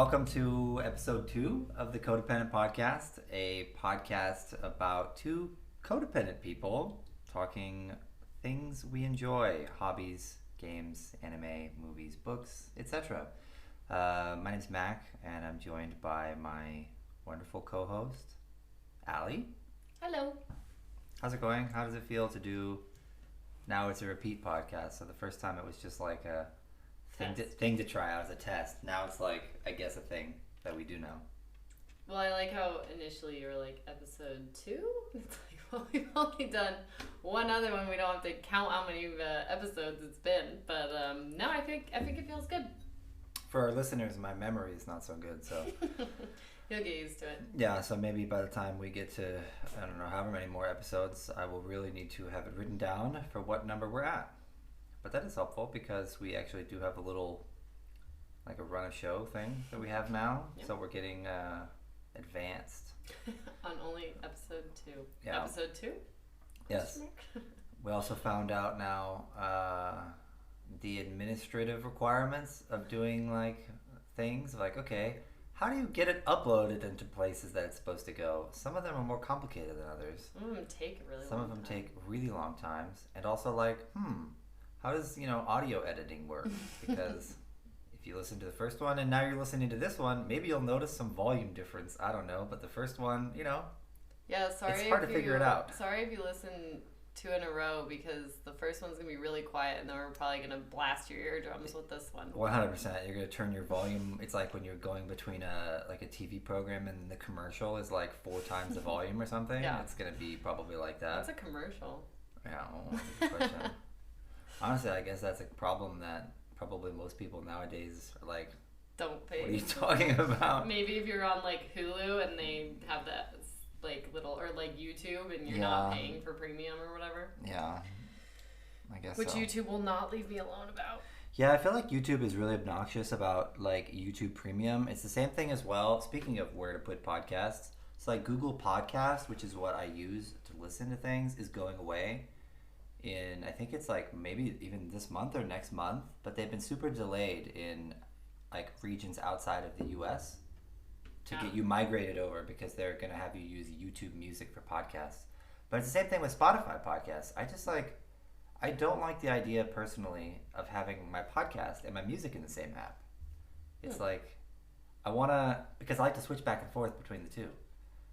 welcome to episode 2 of the Codependent Podcast, a podcast about two codependent people talking things we enjoy, hobbies, games, anime, movies, books, etc. My name's Mac, and I'm joined by my wonderful co-host, Alli. Hello. How's it going? How does it feel to do... Now it's a repeat podcast, so the first time it was just like a thing to try out as a test. Now it's like, I guess, a thing that we do now. Well, I like how initially you were like episode 2. It's like, well, we've only done one other one. We don't have to count how many episodes it's been. But no, I think it feels good. For our listeners, my memory is not so good, so you'll get used to it. Yeah, so maybe by the time we get to, I don't know, however many more episodes, I will really need to have it written down for what number we're at. But that is helpful because we actually do have a little, like a run of show thing that we have now. Yep. So we're getting advanced. On only episode 2. Yeah. Episode 2? Yes. We also found out now the administrative requirements of doing like things. Like, okay, how do you get it uploaded into places that it's supposed to go? Some of them are more complicated than others. Some of them take a really Some long of them time. take really long times. And also like, how does, audio editing work? Because if you listen to the first one and now you're listening to this one, maybe you'll notice some volume difference. I don't know. But the first one, Yeah, sorry. it's hard to figure it out. Sorry if you listen 2 in a row, because the first one's going to be really quiet and then we're probably going to blast your eardrums with this one. 100%. You're going to turn your volume. It's like when you're going between a TV program and the commercial is like 4 times the volume or something. Yeah. It's going to be probably like that. That's a commercial. Yeah, that's a good question. Honestly, I guess that's a problem that probably most people nowadays are like, don't pay. what are you talking about? Maybe if you're on like Hulu and they have that like little, or like YouTube and you're not paying for premium or whatever. Yeah, I guess Which so. YouTube will not leave me alone about. Yeah, I feel like YouTube is really obnoxious about like YouTube Premium. It's the same thing as well. Speaking of where to put podcasts, it's like Google Podcast, which is what I use to listen to things, is going away in, I think it's like maybe even this month or next month, but they've been super delayed in like regions outside of the US to get you migrated over, because they're going to have you use YouTube Music for podcasts. But it's the same thing with Spotify podcasts. I don't like the idea personally of having my podcast and my music in the same app. It's like, because I like to switch back and forth between the two.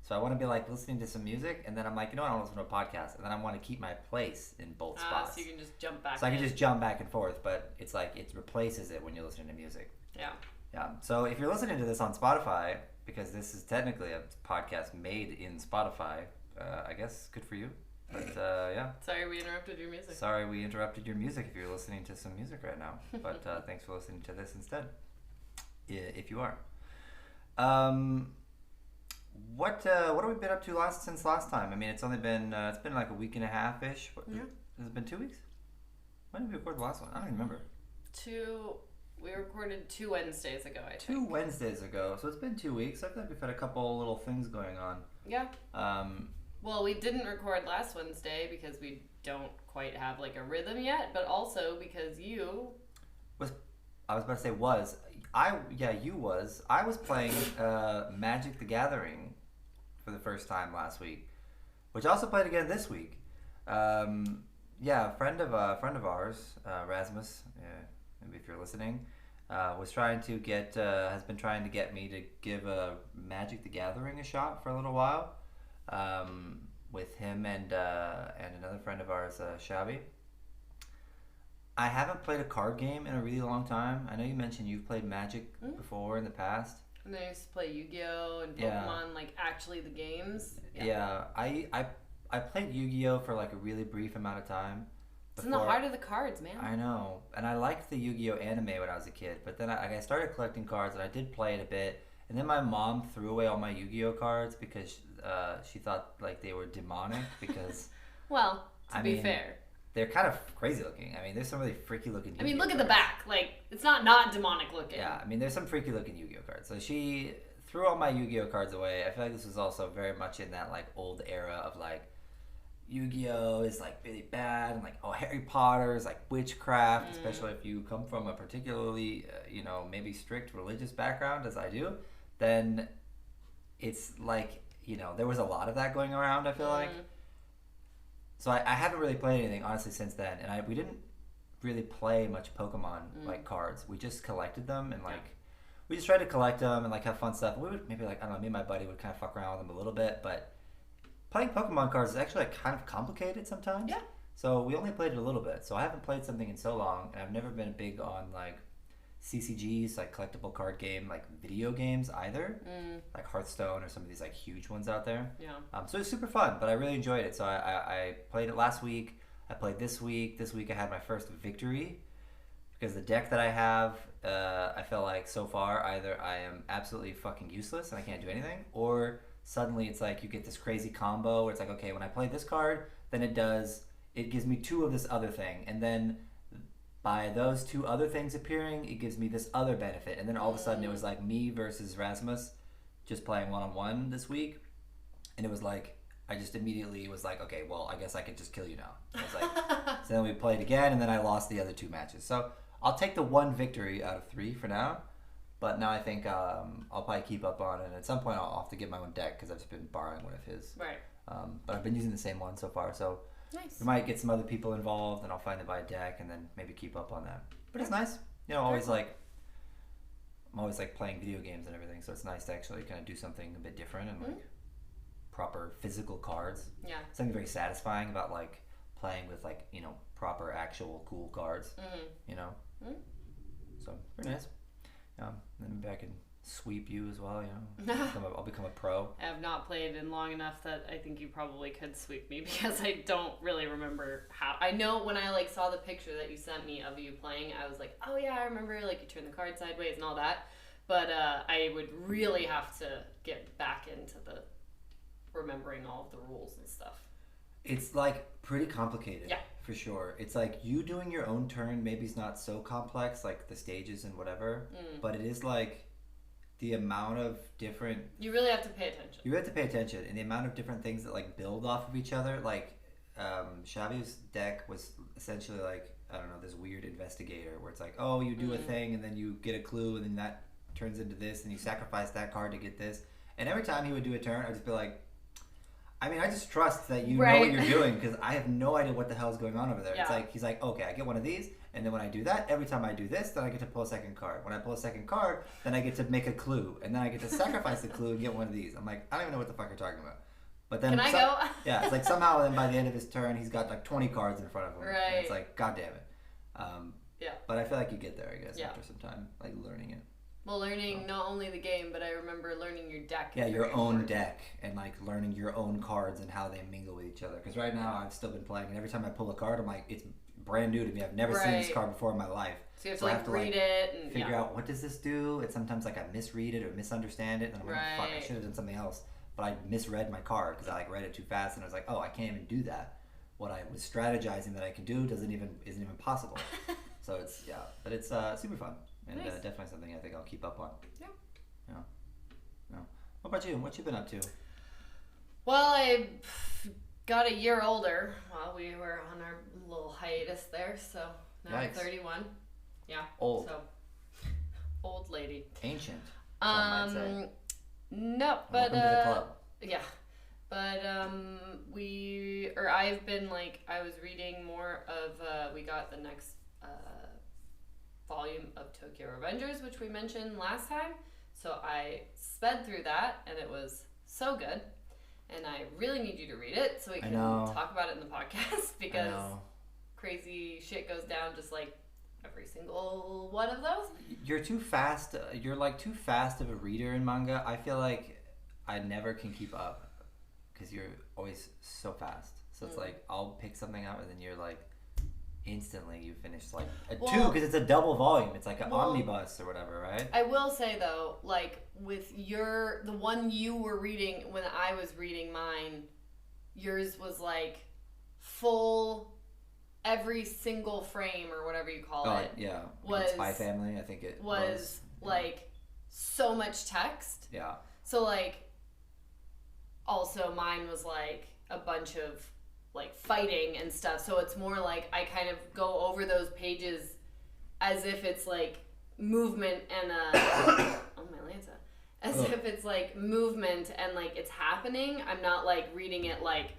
So I want to be like listening to some music, and then I'm like, I want to listen to a podcast, and then I want to keep my place in both spots. So you can just jump back. So I can just jump back and forth, but it's like it replaces it when you're listening to music. Yeah. Yeah. So if you're listening to this on Spotify, because this is technically a podcast made in Spotify, I guess good for you. But yeah. Sorry we interrupted your music. Sorry we interrupted your music if you're listening to some music right now. But thanks for listening to this instead, if you are. What have we been up to since last time? I mean, it's only been it's been like a week and a half ish. Yeah. Has it been 2 weeks? When did we record the last one? I don't even remember. We recorded 2 Wednesdays ago, I think. 2 Wednesdays ago, so it's been 2 weeks. I feel like we've had a couple little things going on. Yeah. Well, we didn't record last Wednesday because we don't quite have like a rhythm yet, but also because you I was about to say you was. I was playing Magic the Gathering for the first time last week, which I also played again this week. A friend of ours, Rasmus, maybe if you're listening, has been trying to get me to give Magic the Gathering a shot for a little while, with him and another friend of ours, Shabby. I haven't played a card game in a really long time. I know you mentioned you've played Magic before in the past. And I used to play Yu-Gi-Oh! And Pokemon, like actually the games. Yeah, I played Yu-Gi-Oh! For like a really brief amount of time. It's in the heart of the cards, man. I know. And I liked the Yu-Gi-Oh! Anime when I was a kid. But then I started collecting cards, and I did play it a bit. And then my mom threw away all my Yu-Gi-Oh! Cards because she thought like they were demonic because... Well, to be fair... They're kind of crazy looking. I mean, there's some really freaky looking Yu-Gi-Oh! I mean, look at cards. the back. Like, it's not demonic looking. Yeah, I mean, there's some freaky looking Yu-Gi-Oh! Cards. So she threw all my Yu-Gi-Oh! Cards away. I feel like this was also very much in that like old era of like Yu-Gi-Oh is like really bad, and like Harry Potter is like witchcraft, especially if you come from a particularly maybe strict religious background as I do, then it's like there was a lot of that going around. I feel like so I haven't really played anything honestly since then, and we didn't really play much Pokemon like cards. We just collected them and like we just tried to collect them and like have fun stuff. We would maybe like I don't know, me and my buddy would kind of fuck around with them a little bit, but playing Pokemon cards is actually like kind of complicated sometimes. Yeah. So we only played it a little bit. So I haven't played something in so long, and I've never been big on like CCGs, like collectible card game, like video games either, like Hearthstone or some of these like huge ones out there. Yeah. So it's super fun, but I really enjoyed it. So I played it last week. I played this week. This week I had my first victory because the deck that I have, I feel like so far either I am absolutely fucking useless and I can't do anything, or suddenly it's like you get this crazy combo where it's like, okay, when I play this card, then it gives me 2 of this other thing, and then by those 2 other things appearing, it gives me this other benefit, and then all of a sudden it was like me versus Rasmus just playing one-on-one this week, and it was like I just immediately was like, okay, well, I guess I could just kill you now. I was like, so then we played again, and then I lost the other 2 matches. So I'll take the 1 victory out of 3 for now. But now I think I'll probably keep up on it. And at some point, I'll have to get my own deck because I've just been borrowing one of his. Right. But I've been using the same one so far. So nice. We might get some other people involved, and I'll finally buy a deck and then maybe keep up on that. But it's nice. I'm always like playing video games and everything. So it's nice to actually kind of do something a bit different and like proper physical cards. Yeah. Something very satisfying about like playing with like proper actual cool cards. So very nice. Then maybe I can sweep you as well. I'll become a pro. I have not played in long enough that I think you probably could sweep me because I don't really remember how. I know when I like saw the picture that you sent me of you playing, I was like, oh yeah, I remember like you turn the card sideways and all that. But I would really have to get back into the remembering all of the rules and stuff. It's like pretty complicated. Yeah. For sure. It's like you doing your own turn maybe it's not so complex, like the stages and whatever, but it is like the amount of different... You really have to pay attention. You have to pay attention, and the amount of different things that like build off of each other. Like Xavi's deck was essentially like, I don't know, this weird investigator where it's like, oh, you do a thing and then you get a clue and then that turns into this and you sacrifice that card to get this. And every time he would do a turn, I'd just be like, I mean, I just trust that you know what you're doing because I have no idea what the hell is going on over there. Yeah. It's like, he's like, okay, I get one of these, and then when I do that, every time I do this, then I get to pull a second card. When I pull a second card, then I get to make a clue, and then I get to sacrifice the clue and get one of these. I'm like, I don't even know what the fuck you're talking about. But then Can I go? Yeah, it's like somehow then by the end of his turn, he's got like 20 cards in front of him. Right. And it's like, god damn it. Yeah. But I feel like you get there, I guess, after some time, like learning it. Well, learning not only the game, but I remember learning your deck. Yeah, your own deck, and like learning your own cards and how they mingle with each other. Because right now I've still been playing, and every time I pull a card, I'm like, it's brand new to me. I've never seen this card before in my life. So you have to read it and figure out what does this do. And sometimes like I misread it or misunderstand it, and I'm like, fuck, I should have done something else. But I misread my card because I like read it too fast, and I was like, oh, I can't even do that. What I was strategizing that I can do isn't even possible. So it's but it's super fun. And nice. Definitely something I think I'll keep up on. Yeah. What about you? What you been up to? Well, I got a year older while we were on our little hiatus there, so now I'm 31. Yeah. Old. So, old lady. Ancient. Some might say. No, but welcome to the club. Yeah. But I've been like, I was reading more of, we got the next volume of Tokyo Revengers, which we mentioned last time. So I sped through that, and it was so good. And I really need you to read it so we can talk about it in the podcast because crazy shit goes down just like every single one of those. You're too fast. You're like too fast of a reader in manga. I feel like I never can keep up because you're always so fast. So it's like I'll pick something up and then you're like instantly you finish like two because it's a double volume. It's like an omnibus or whatever, right? I will say though, like with the one you were reading when I was reading mine, yours was like full every single frame or whatever you call it. Yeah. Was Spy Family, I think it was like so much text. Yeah. So like also mine was like a bunch of like fighting and stuff. So it's more like I kind of go over those pages as if it's like movement and oh my Lanza. As if it's like movement and like it's happening. I'm not like reading it like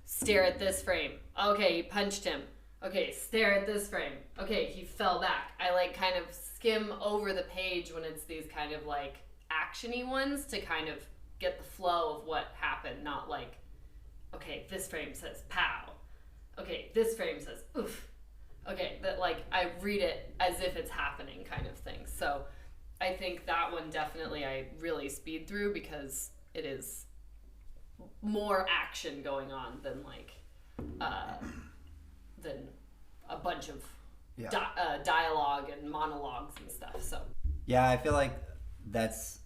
stare at this frame. Okay, he punched him. Okay, stare at this frame. Okay, he fell back. I like kind of skim over the page when it's these kind of like action-y ones to kind of get the flow of what happened, not like, okay, this frame says pow. Okay, this frame says oof. Okay, that like I read it as if it's happening kind of thing. So I think that one definitely I really speed through because it is more action going on than like than a bunch of dialogue and monologues and stuff. So yeah, I feel like that's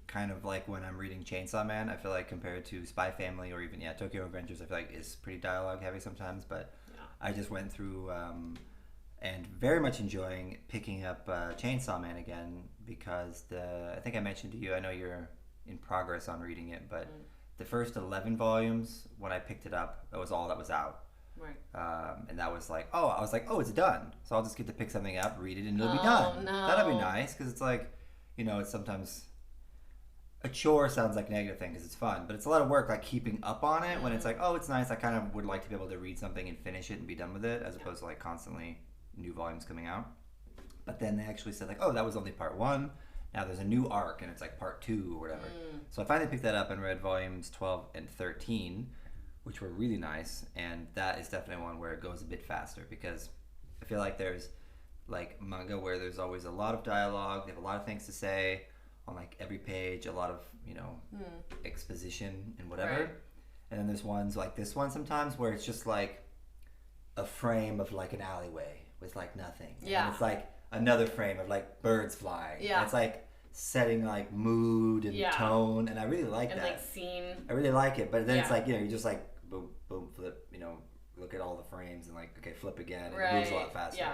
kind of like when I'm reading Chainsaw Man. I feel like compared to Spy Family or even Tokyo Revengers, I feel like is pretty dialogue heavy sometimes. But I just went through and very much enjoying picking up Chainsaw Man again because I think I mentioned to you, I know you're in progress on reading it, but the first 11 volumes when I picked it up, that was all that was out. Right. And that was like, it's done. So I'll just get to pick something up, read it, and it'll be done. No. That'll be nice because it's like, it's sometimes a chore sounds like a negative thing because it's fun, but it's a lot of work like keeping up on it when it's like, oh, it's nice. I kind of would like to be able to read something and finish it and be done with it as opposed to like constantly new volumes coming out. But then they actually said like, oh, that was only part 1. Now there's a new arc and it's like part 2 or whatever. So I finally picked that up and read volumes 12 and 13, which were really nice, and that is definitely one where it goes a bit faster because I feel like there's like manga where there's always a lot of dialogue, they have a lot of things to say on like every page, a lot of exposition and whatever, right. And then there's ones like this one sometimes where it's just like a frame of like an alleyway with like nothing, and it's like another frame of like birds flying, and it's like setting like mood and tone, and I really like that. Like scene. I really like it, but then it's like, you just like boom, boom, flip, look at all the frames and like, okay, flip again, and it moves a lot faster. Yeah.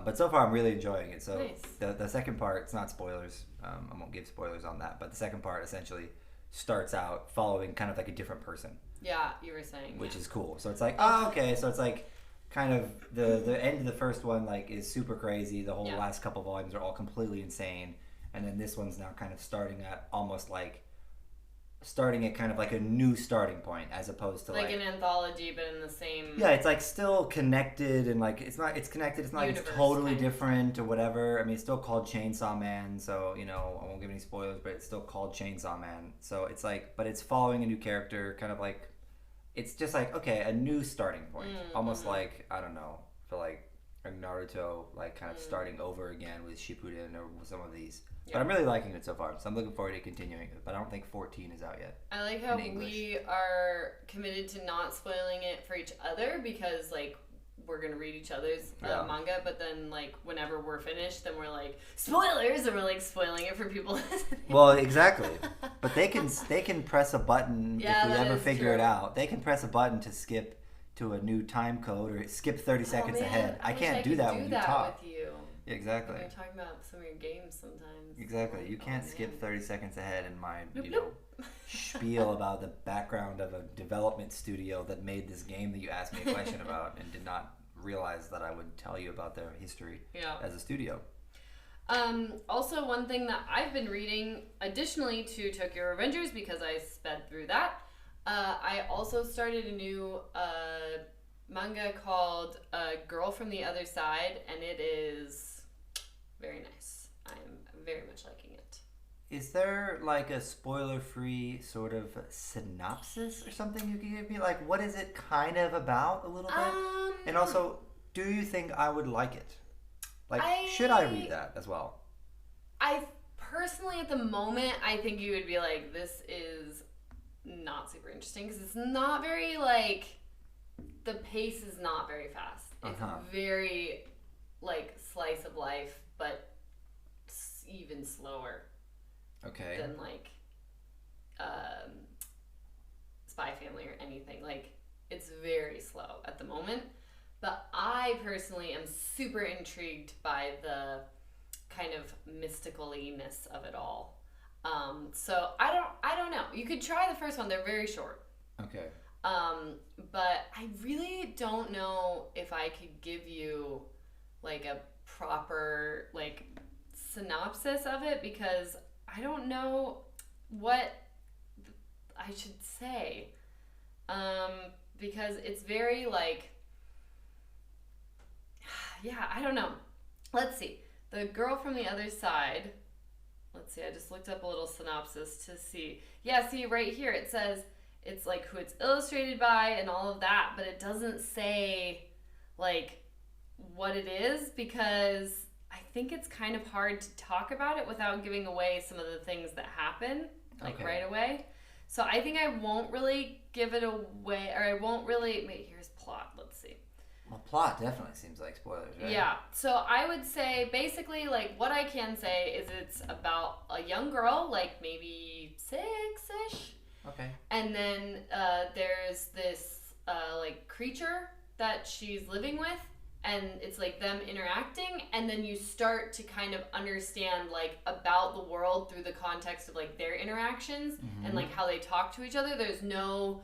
But so far I'm really enjoying it. So nice. The second part, it's not spoilers, I won't give spoilers on that, but the second part essentially starts out following kind of like a different person. Yeah, you were saying. Which is cool. So it's like, oh, okay, so it's like kind of the end of the first one like is super crazy. The whole last couple volumes are all completely insane. And then this one's now kind of starting at kind of like a new starting point as opposed to like an anthology but in the same. Yeah, it's like still connected and like it's connected. It's not like it's totally different or whatever. I mean, it's still called Chainsaw Man, so I won't give any spoilers, but it's still called Chainsaw Man. So it's like, but it's following a new character, kind of like it's just like, okay, a new starting point. Almost like, I don't know, for like a Naruto, like kind of starting over again with Shippuden or some of these. But I'm really liking it so far, so I'm looking forward to continuing it. But I don't think 14 is out yet. I like how we are committed to not spoiling it for each other because, like, we're going to read each other's manga, but then, like, whenever we're finished, then we're like, spoilers! And we're, like, spoiling it for people listening. Well, exactly. But they can press a button if we ever figure it out. They can press a button to skip to a new time code or skip 30 seconds ahead. I can't do that when you talk. With you. Exactly. We're talking about some of your games sometimes. Exactly. You can't skip 30 seconds ahead in my, spiel about the background of a development studio that made this game that you asked me a question about and did not realize that I would tell you about their history as a studio. Also, one thing that I've been reading, additionally to Tokyo Revengers, because I sped through that, I also started a new manga called Girl from the Other Side, and it is very nice. I'm very much liking it. Is there like a spoiler-free sort of synopsis or something you can give me? Like, what is it kind of about a little bit? And also, do you think I would like it? Like, should I read that as well? I personally, at the moment, I think you would be like, this is not super interesting because it's not very, like, the pace is not very fast. It's very, like, slice of life, but even slower. Okay. Than, like, Spy Family or anything. Like, it's very slow at the moment. But I personally am super intrigued by the kind of mystical-ness of it all. So I don't know. You could try the first one. They're very short. Okay. But I really don't know if I could give you like a proper like synopsis of it, because I don't know what I should say. Because it's very like, yeah, I don't know. Let's see. The girl from the other side. Let's see. I just looked up a little synopsis to see. Yeah, see right here it says it's like who it's illustrated by and all of that, but it doesn't say like what it is, because I think it's kind of hard to talk about it without giving away some of the things that happen like right away. So I think I won't really give it away, or I won't really. Wait, here's plot. Let's see. Well, plot definitely seems like spoilers, right? Yeah. So I would say basically, like, what I can say is it's about a young girl, like maybe 6-ish. Okay. And then there's this like creature that she's living with, and it's like them interacting, and then you start to kind of understand like about the world through the context of like their interactions and like how they talk to each other. There's no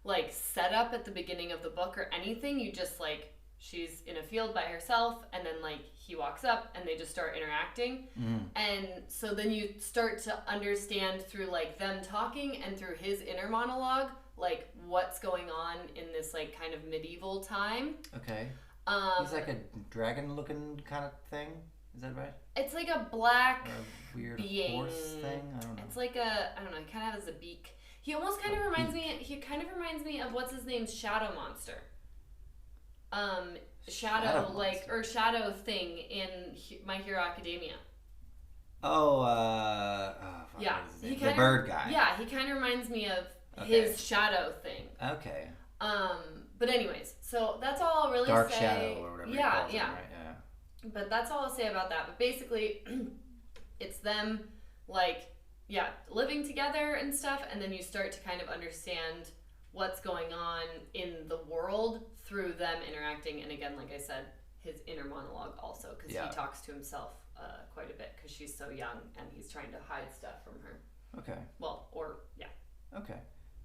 like setup at the beginning of the book or anything. You just like, she's in a field by herself, and then like he walks up and they just start interacting. And so then you start to understand through like them talking and through his inner monologue like what's going on in this like kind of medieval time. Okay. He's like a dragon-looking kind of thing. Is that right? It's like a black or a weird being. horse thing. I don't know. It's like I don't know. He kind of has a beak. He almost kind of reminds me. He kind of reminds me of what's his name's Shadow Monster. Shadow like Monster. or Shadow thing in My Hero Academia. Oh, fuck, Yeah, what is his name? The bird guy. Yeah, he kind of reminds me of Okay. his Shadow thing. Okay. But anyways, so that's all I'll really Dark say. Shadow or whatever. Yeah, he calls yeah. Him, right? Yeah. But that's all I'll say about that. But basically, it's them, like, yeah, living together and stuff, and then you start to kind of understand what's going on in the world through them interacting. And again, like I said, his inner monologue also, because he talks to himself quite a bit, because she's so young and he's trying to hide stuff from her. Okay. Well, or, yeah. Okay.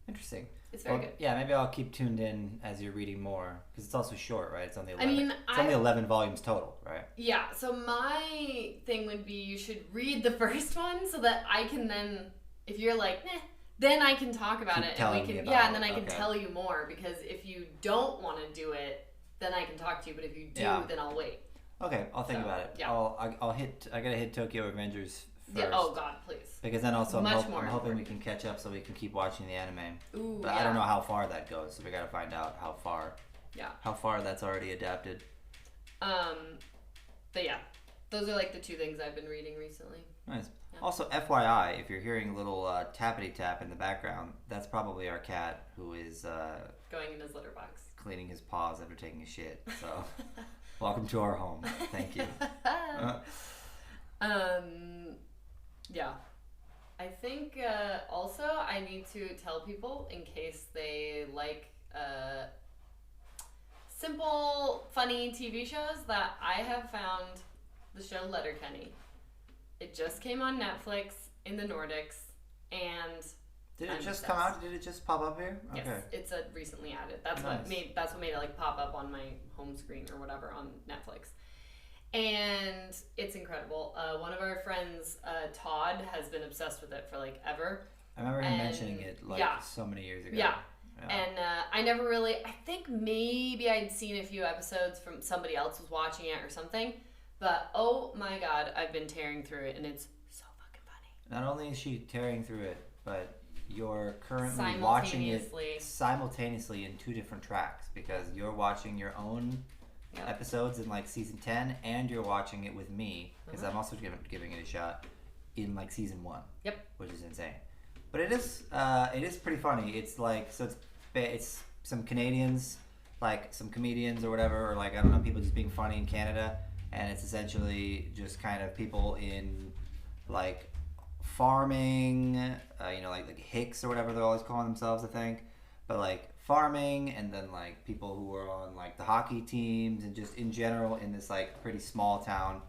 Interesting. It's very good. Yeah, maybe I'll keep tuned in as you're reading more, because it's also short, right? It's only 11. I mean, it's only 11 volumes total, right? Yeah. So my thing would be you should read the first one so that I can then, if you're like, nah, then I can talk about it, and we can, and then I can tell you more. Because if you don't want to do it, then I can talk to you. But if you do, then I'll wait. Okay, I'll think about it. Yeah. I gotta hit Tokyo Avengers first. Yeah. Oh God, please. Because then also I'm hoping we can catch up so we can keep watching the anime. Ooh, but I don't know how far that goes, so we gotta find out how far. Yeah. How far that's already adapted. But yeah, those are like the two things I've been reading recently. Nice. Yeah. Also, FYI, if you're hearing a little tappity tap in the background, that's probably our cat who is going in his litter box, cleaning his paws after taking a shit. So, welcome to our home. Thank you. Yeah. I think also I need to tell people, in case they like simple, funny TV shows, that I have found the show Letterkenny. It just came on Netflix in the Nordics, and did it just come out? Did it just pop up here? Yes, okay. It's recently added. That's nice. what made it like pop up on my home screen or whatever on Netflix. And it's incredible. One of our friends, Todd, has been obsessed with it for like ever. I remember him mentioning it like so many years ago. Yeah. And I never really, I think maybe I'd seen a few episodes from somebody else was watching it or something. But oh my God, I've been tearing through it, and it's so fucking funny. Not only is she tearing through it, but you're currently watching it simultaneously in two different tracks, because you're watching your own episodes in like season 10, and you're watching it with me, because I'm also giving it a shot in like season 1. Yep. Which is insane. But it is pretty funny. It's like, so it's some Canadians, like some comedians or whatever, or like, I don't know, people just being funny in Canada, and it's essentially just kind of people in like farming, like hicks or whatever they're always calling themselves, I think, but like farming, and then like people who are on like the hockey teams, and just in general in this like pretty small town,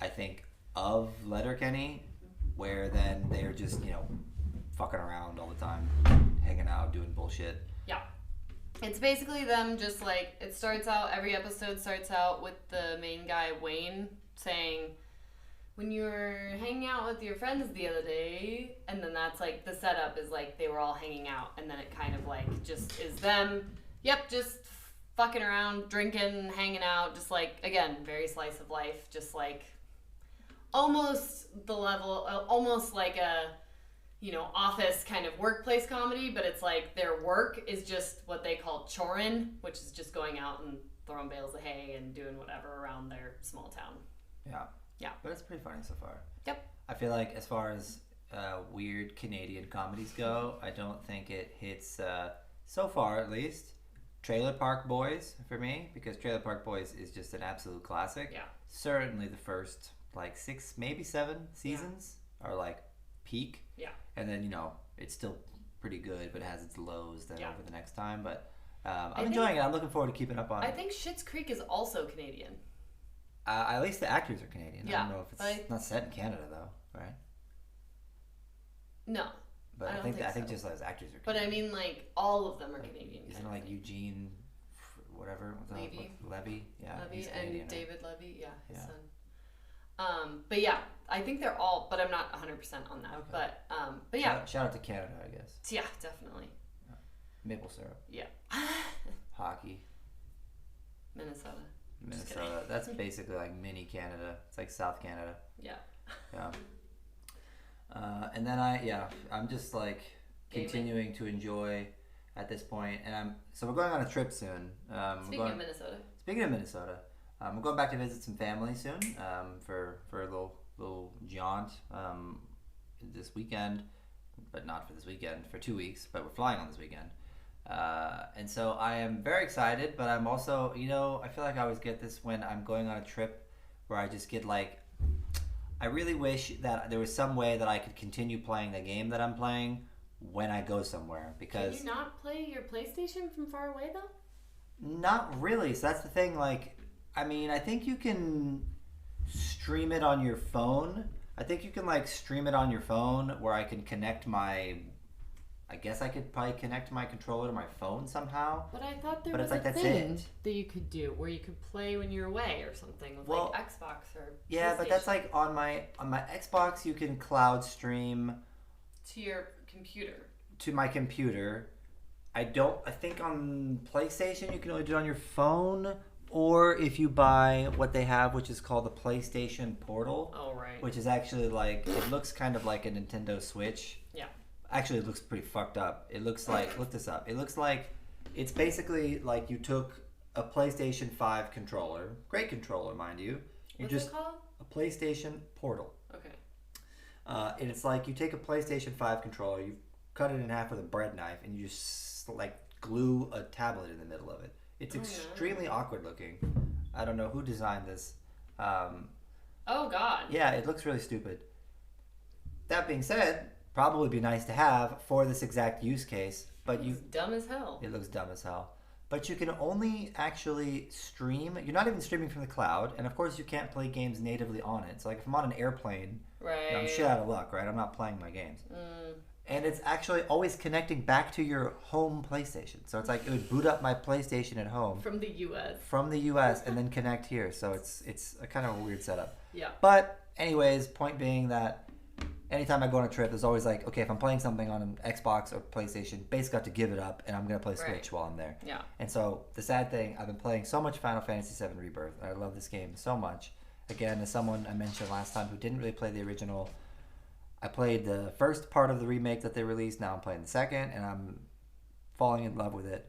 I think, of Letterkenny, where then they're just fucking around all the time, hanging out, doing bullshit. Yeah. It's basically them just like, every episode starts out with the main guy, Wayne, saying, when you were hanging out with your friends the other day, and then that's like, the setup is like, they were all hanging out, and then it kind of like, just is them, just fucking around, drinking, hanging out, just like, again, very slice of life, just like, almost the level, almost like a, office kind of workplace comedy, but it's like their work is just what they call chorin, which is just going out and throwing bales of hay and doing whatever around their small town. Yeah. Yeah. But it's pretty funny so far. Yep. I feel like as far as weird Canadian comedies go, I don't think it hits, so far at least, Trailer Park Boys for me, because Trailer Park Boys is just an absolute classic. Yeah. Certainly the first, 6, maybe 7 seasons are, peak. Yeah. And then, it's still pretty good, but it has its lows then over the next time. But I'm enjoying it. I'm looking forward to keeping up on it. I think Schitt's Creek is also Canadian. At least the actors are Canadian. Yeah, I don't know if it's not set in Canada, though, right? No. But I think just those actors are Canadian. But I mean, all of them are Canadian. Isn't it Eugene, whatever? Levy? Yeah. Levy and Canadian, David Levy, his son. But yeah, I think they're all, but I'm not 100% on that. Okay. But yeah. Shout out to Canada, I guess. Yeah, definitely. Maple syrup. Yeah. Hockey. Minnesota. Minnesota. That's basically like mini Canada. It's like South Canada. Yeah. Yeah. And then I'm just like continuing to enjoy at this point, and we're going on a trip soon. Speaking of Minnesota. Speaking of Minnesota, we're going back to visit some family soon. For a little jaunt this weekend, but not for this weekend. For 2 weeks, but we're flying on this weekend. And so I am very excited, but I'm also, I feel like I always get this when I'm going on a trip where I just get I really wish that there was some way that I could continue playing the game that I'm playing when I go somewhere, because... Can you not play your PlayStation from far away, though? Not really. So that's the thing, I think you can stream it on your phone. I think you can, stream it on your phone where I can connect I guess I could probably connect my controller to my phone somehow. But I thought there was a thing that you could do where you could play when you're away or something with Xbox or yeah, but that's on my Xbox you can cloud stream to your computer. To my computer. I think on PlayStation you can only do it on your phone, or if you buy what they have, which is called the PlayStation Portal. Oh, right. Which is actually it looks kind of like a Nintendo Switch. Yeah. Actually, it looks pretty fucked up. It looks like, look this up. It looks like it's basically like you took a PlayStation 5 controller, great controller, mind you. What's it called? A PlayStation Portal. Okay. And it's like you take a PlayStation 5 controller, you cut it in half with a bread knife, and you just glue a tablet in the middle of it. It's extremely awkward looking. I don't know who designed this. Oh God. Yeah, it looks really stupid. That being said, probably be nice to have for this exact use case, but It's dumb as hell. It looks dumb as hell. But you can only actually stream. You're not even streaming from the cloud, and of course you can't play games natively on it. So if I'm on an airplane, right, I'm shit out of luck, right? I'm not playing my games. And it's actually always connecting back to your home PlayStation. So it's it would boot up my PlayStation at home from the U.S. And then connect here. So it's a kind of a weird setup. Yeah. But anyways, point being that anytime I go on a trip, there's always okay, if I'm playing something on an Xbox or PlayStation, basically I have to give it up, and I'm going to play Switch while I'm there. Yeah. And so the sad thing, I've been playing so much Final Fantasy VII Rebirth, and I love this game so much. Again, as someone I mentioned last time who didn't really play the original, I played the first part of the remake that they released, now I'm playing the second, and I'm falling in love with it.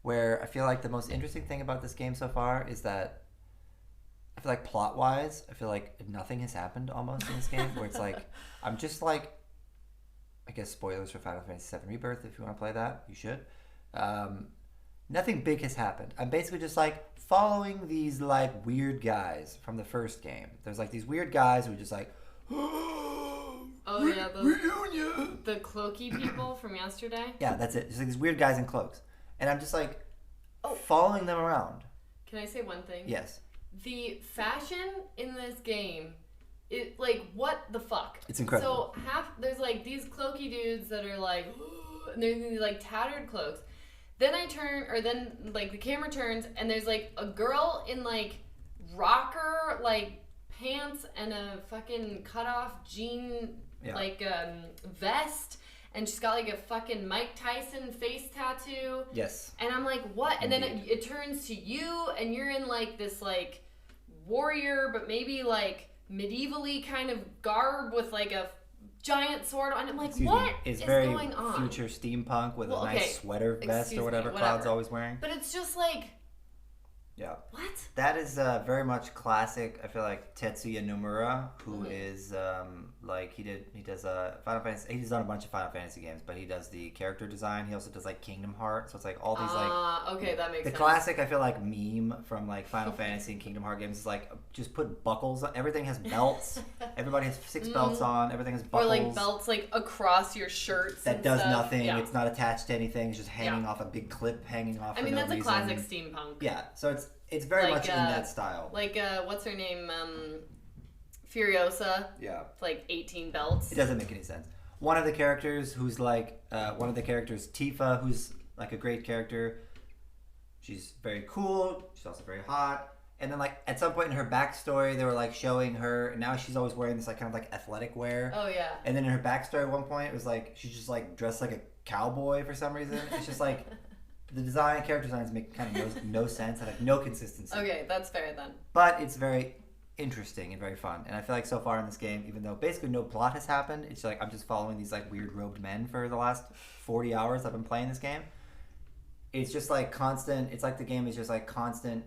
Where I feel like the most interesting thing about this game so far is that I feel like plot-wise, I feel like nothing has happened almost in this game. Where it's I'm just I guess spoilers for Final Fantasy VII Rebirth. If you want to play that, you should. Nothing big has happened. I'm basically just following these weird guys from the first game. There's these weird guys who are just oh yeah, reunion. The cloaky people from yesterday. Yeah, that's it. Just these weird guys in cloaks, and I'm just following them around. Can I say one thing? Yes. The fashion in this game, what the fuck? It's incredible. So there's these cloaky dudes that are and they're these tattered cloaks. Then I turn, or then like the camera turns, and there's like a girl in like rocker like pants and a fucking cut off jean like vest, and she's got like a fucking Mike Tyson face tattoo. Yes. And I'm like, what? And then it turns to you, and you're in like this like warrior, but maybe like medievally kind of garb with like a giant sword on. I'm like, what is going on? It's very future steampunk with a nice sweater vest or whatever Cloud's always wearing. But it's just like, what? That is very much classic. I feel like Tetsuya Nomura, who is like he does Final Fantasy. He's done a bunch of Final Fantasy games, but he does the character design. He also does like Kingdom Hearts. So it's like all these that makes sense. The classic, I feel like, meme from like Final Fantasy and Kingdom Hearts games is like just put buckles on. Everything has belts. Everybody has 6 belts on. Everything has buckles. Or like belts like across your shirts. That does nothing. Yeah. It's not attached to anything. It's just hanging off a big clip hanging off. I mean, that's a classic steampunk. Yeah. So it's very much in that style. Like what's her name? Furiosa. Yeah. Like 18 belts. It doesn't make any sense. One of the characters who's like Tifa, who's like a great character. She's very cool. She's also very hot. And then like at some point in her backstory, they were like showing her. Now she's always wearing this like kind of like athletic wear. Oh yeah. And then in her backstory, at one point, it was like she's just like dressed like a cowboy for some reason. It's just like the character designs make kind of no sense and have no consistency. Okay, that's fair then. But it's very interesting and very fun. And I feel like so far in this game, even though basically no plot has happened, it's like I'm just following these like weird robed men for the last 40 hours I've been playing this game. It's just like constant. It's like the game is just like constant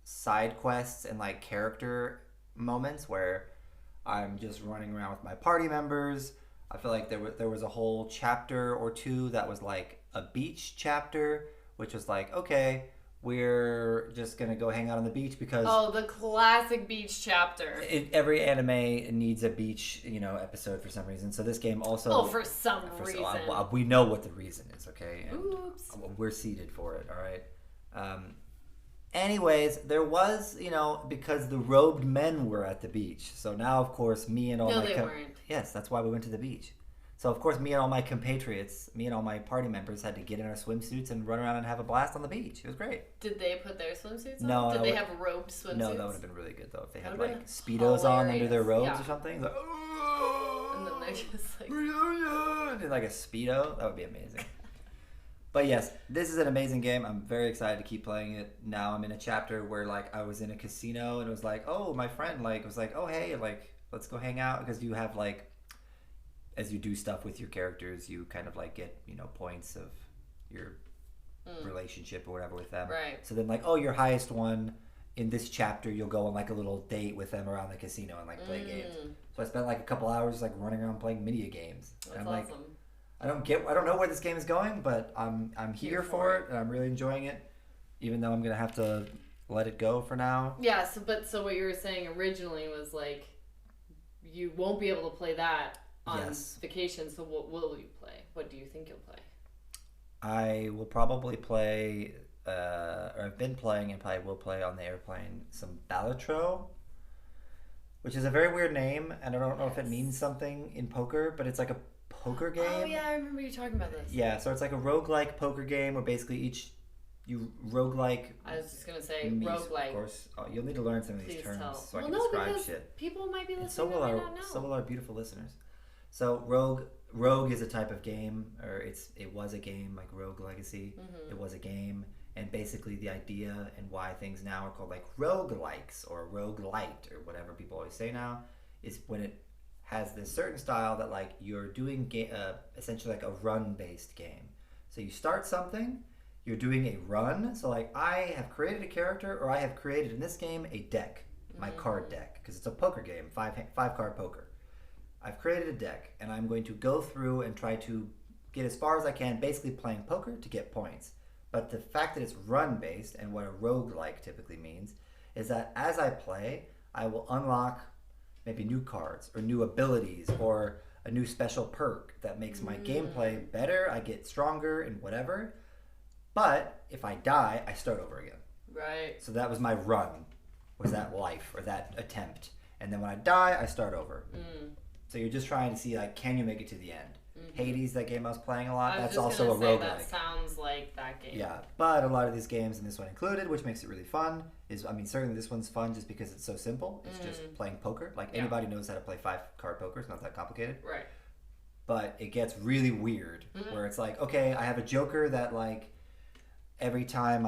side quests and like character moments where I'm just running around with my party members. I feel like there was a whole chapter or two that was like a beach chapter, which was like, okay, we're just gonna go hang out on the beach because the classic beach chapter. Every anime needs a beach, episode for some reason. So this game also. For some reason. We know what the reason is, okay? And oops. We're seated for it, all right. Anyways, there was, because the robed men were at the beach. So now, of course, me and all my... they weren't. Yes, that's why we went to the beach. So, of course, me and all my compatriots, me and all my party members had to get in our swimsuits and run around and have a blast on the beach. It was great. Did they put their swimsuits on? No. Did they have robed swimsuits? No, that would have been really good, though. If they had, like, Speedos on under their robes or something. Like, and then they're just like... like a Speedo. That would be amazing. But yes, this is an amazing game. I'm very excited to keep playing it. Now I'm in a chapter where like I was in a casino and it was like, oh, my friend like was like, oh hey, like let's go hang out, because you have like, as you do stuff with your characters, you kind of like get points of your relationship or whatever with them. Right. So then like, oh, your highest one in this chapter, you'll go on like a little date with them around the casino and like play games. So I spent like a couple hours like running around playing mini games. That's and I'm awesome. Like, I don't know where this game is going, but I'm here for it and I'm really enjoying it, even though I'm gonna have to let it go for now. Yeah. So what you were saying originally was like you won't be able to play that on vacation. So what will you play? What do you think you'll play? I will probably play, or I've been playing and probably will play on the airplane, some Balatro, which is a very weird name, and I don't know if it means something in poker, but it's like a poker game. Oh yeah, I remember you talking about this. Yeah, so it's like a roguelike poker game where basically roguelike. I was just gonna say roguelike. Of course, you'll need to learn some of these terms so I can describe shit. People might be listening. And so will our beautiful listeners. So rogue is a type of game, or it was a game like Rogue Legacy. Mm-hmm. It was a game, and basically the idea and why things now are called like roguelikes or roguelite or whatever people always say now is when it has this certain style that like you're doing essentially like a run-based game. So you start something, you're doing a run. So like I have created a character, or I have created in this game a deck, my card deck, because it's a poker game, five card poker. I've created a deck, and I'm going to go through and try to get as far as I can, basically playing poker to get points. But the fact that it's run-based, and what a roguelike typically means, is that as I play, I will unlock maybe new cards or new abilities or a new special perk that makes my gameplay better. I get stronger and whatever. But if I die, I start over again. Right. So that was my run, was that life or that attempt. And then when I die, I start over. So you're just trying to see like, can you make it to the end? Hades, that game I was playing a lot, that's also a roguelike. That sounds like that game. Yeah, but a lot of these games, and this one included, which makes it really fun, certainly this one's fun just because it's so simple. It's just playing poker. Like, anybody knows how to play 5-card poker. It's not that complicated. Right. But it gets really weird, where it's like, okay, I have a joker that, like, every time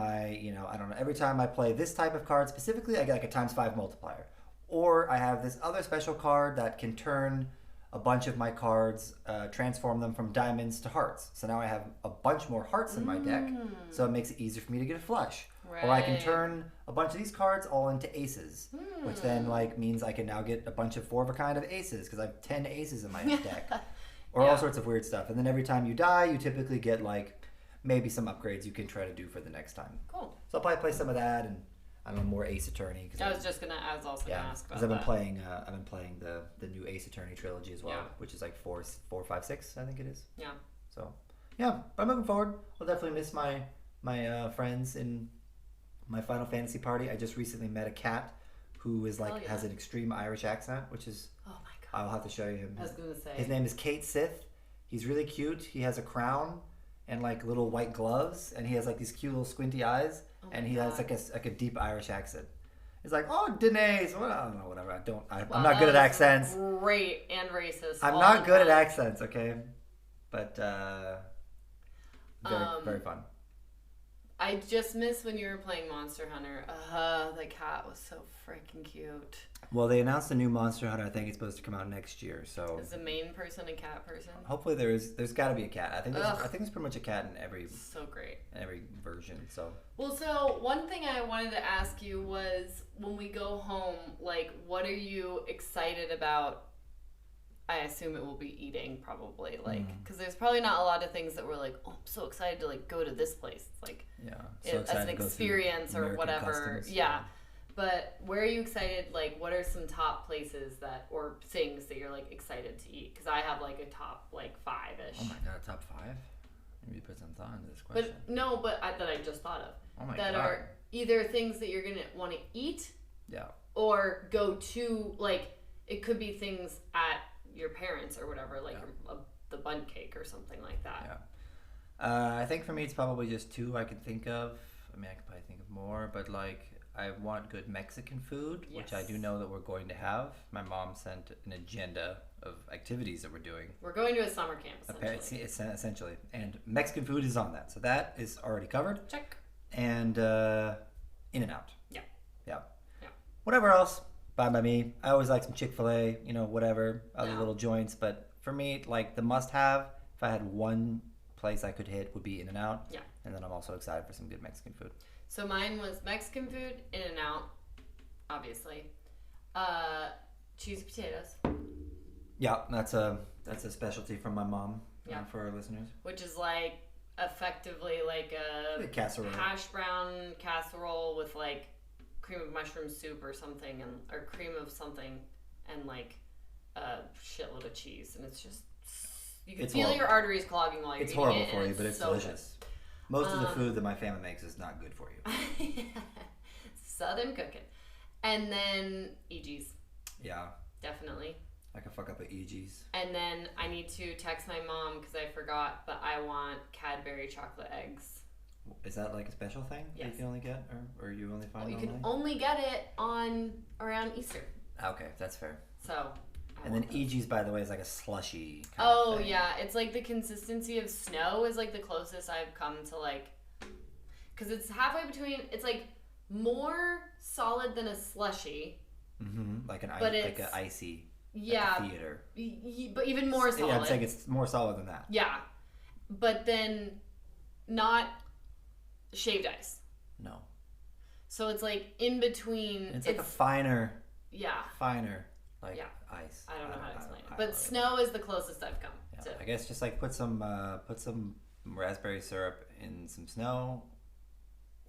every time I play this type of card specifically, I get like a ×5 multiplier. Or I have this other special card that can turn a bunch of my cards, transform them from diamonds to hearts. So now I have a bunch more hearts in my deck, so it makes it easier for me to get a flush. Right. Or I can turn a bunch of these cards all into aces, which then like means I can now get a bunch of 4 of a kind of aces because I have 10 aces in my deck. Or all sorts of weird stuff. And then every time you die, you typically get like maybe some upgrades you can try to do for the next time. Cool. So I'll probably play some of that and I don't know, more Ace Attorney. I was also gonna ask about that. Because I've been playing the new Ace Attorney trilogy as well, which is like 4, 5, 6, I think it is. Yeah. So, yeah, but I'm looking forward. I'll definitely miss my friends in my Final Fantasy party. I just recently met a cat who is like has an extreme Irish accent, which is. Oh my god! I'll have to show you him. I was gonna say his name is Kate Sith. He's really cute. He has a crown and like little white gloves, and he has like these cute little squinty eyes. And he has like a deep Irish accent. He's like, oh, Denise. Well, I don't know, whatever. I'm not good at accents. Great and racist. I'm not good at accents, okay? But very fun. I just miss when you were playing Monster Hunter. The cat was so freaking cute. Well, they announced a new Monster Hunter. I think it's supposed to come out next year. So is the main person a cat person? Hopefully, there's got to be a cat. I think there's pretty much a cat in every. So great. In every version. So. Well, so one thing I wanted to ask you was when we go home, like, what are you excited about? I assume it will be eating, probably, like, because there's probably not a lot of things that we're like, oh, I'm so excited to like go to this place. It's like, as an experience or whatever. Customs, yeah. But where are you excited? Like, what are some top places or things that you're like excited to eat? Because I have like a top like 5-ish. Oh my god, a top 5? Maybe put some thought into this question. That I just thought of. Oh my that god. Are either things that you're gonna want to eat. Yeah. Or go to, like, it could be things at your parents or whatever, like the bun cake or something like that. Yeah. I think for me it's probably just 2 I can think of. I mean, I could probably think of more, but like I want good Mexican food, which I do know that we're going to have. My mom sent an agenda of activities that we're doing. We're going to a summer camp, essentially. And Mexican food is on that. So that is already covered. Check. And In-N-Out. Yeah. Whatever else, fine by me. I always like some Chick-fil-A, whatever, other little joints. But for me, like the must-have, if I had one place I could hit, would be In-N-Out. Yeah. And then I'm also excited for some good Mexican food. So mine was Mexican food, In-N-Out, obviously. Cheesy potatoes. Yeah, that's a specialty from my mom. For our listeners. Which is like effectively like a casserole, hash brown casserole with like cream of mushroom soup or something, or cream of something, and like a shitload of cheese, and it's just you can feel your arteries clogging while you're eating it. It's horrible for you, but it's so delicious. Good. Most of the food that my family makes is not good for you. Southern cooking. And then EG's. Yeah. Definitely. I can fuck up at EG's. And then I need to text my mom because I forgot, but I want Cadbury chocolate eggs. Is that like a special thing that you can only get, or you only find you online? can only get it around Easter. Okay, that's fair. So. And then EG's, by the way, is like a slushy kind of thing. Yeah, it's like the consistency of snow is like the closest I've come to like, because it's halfway between. It's like more solid than a slushy. Mm-hmm. Like an icy. Yeah. Like a theater. But even more solid. Yeah, I'm saying it's more solid than that. Yeah, but then not shaved ice. No. So it's like in between. It's like a finer. Yeah. Finer. Like ice. I don't know how to explain it. But snow is the closest I've come to. I guess just like put some raspberry syrup in some snow,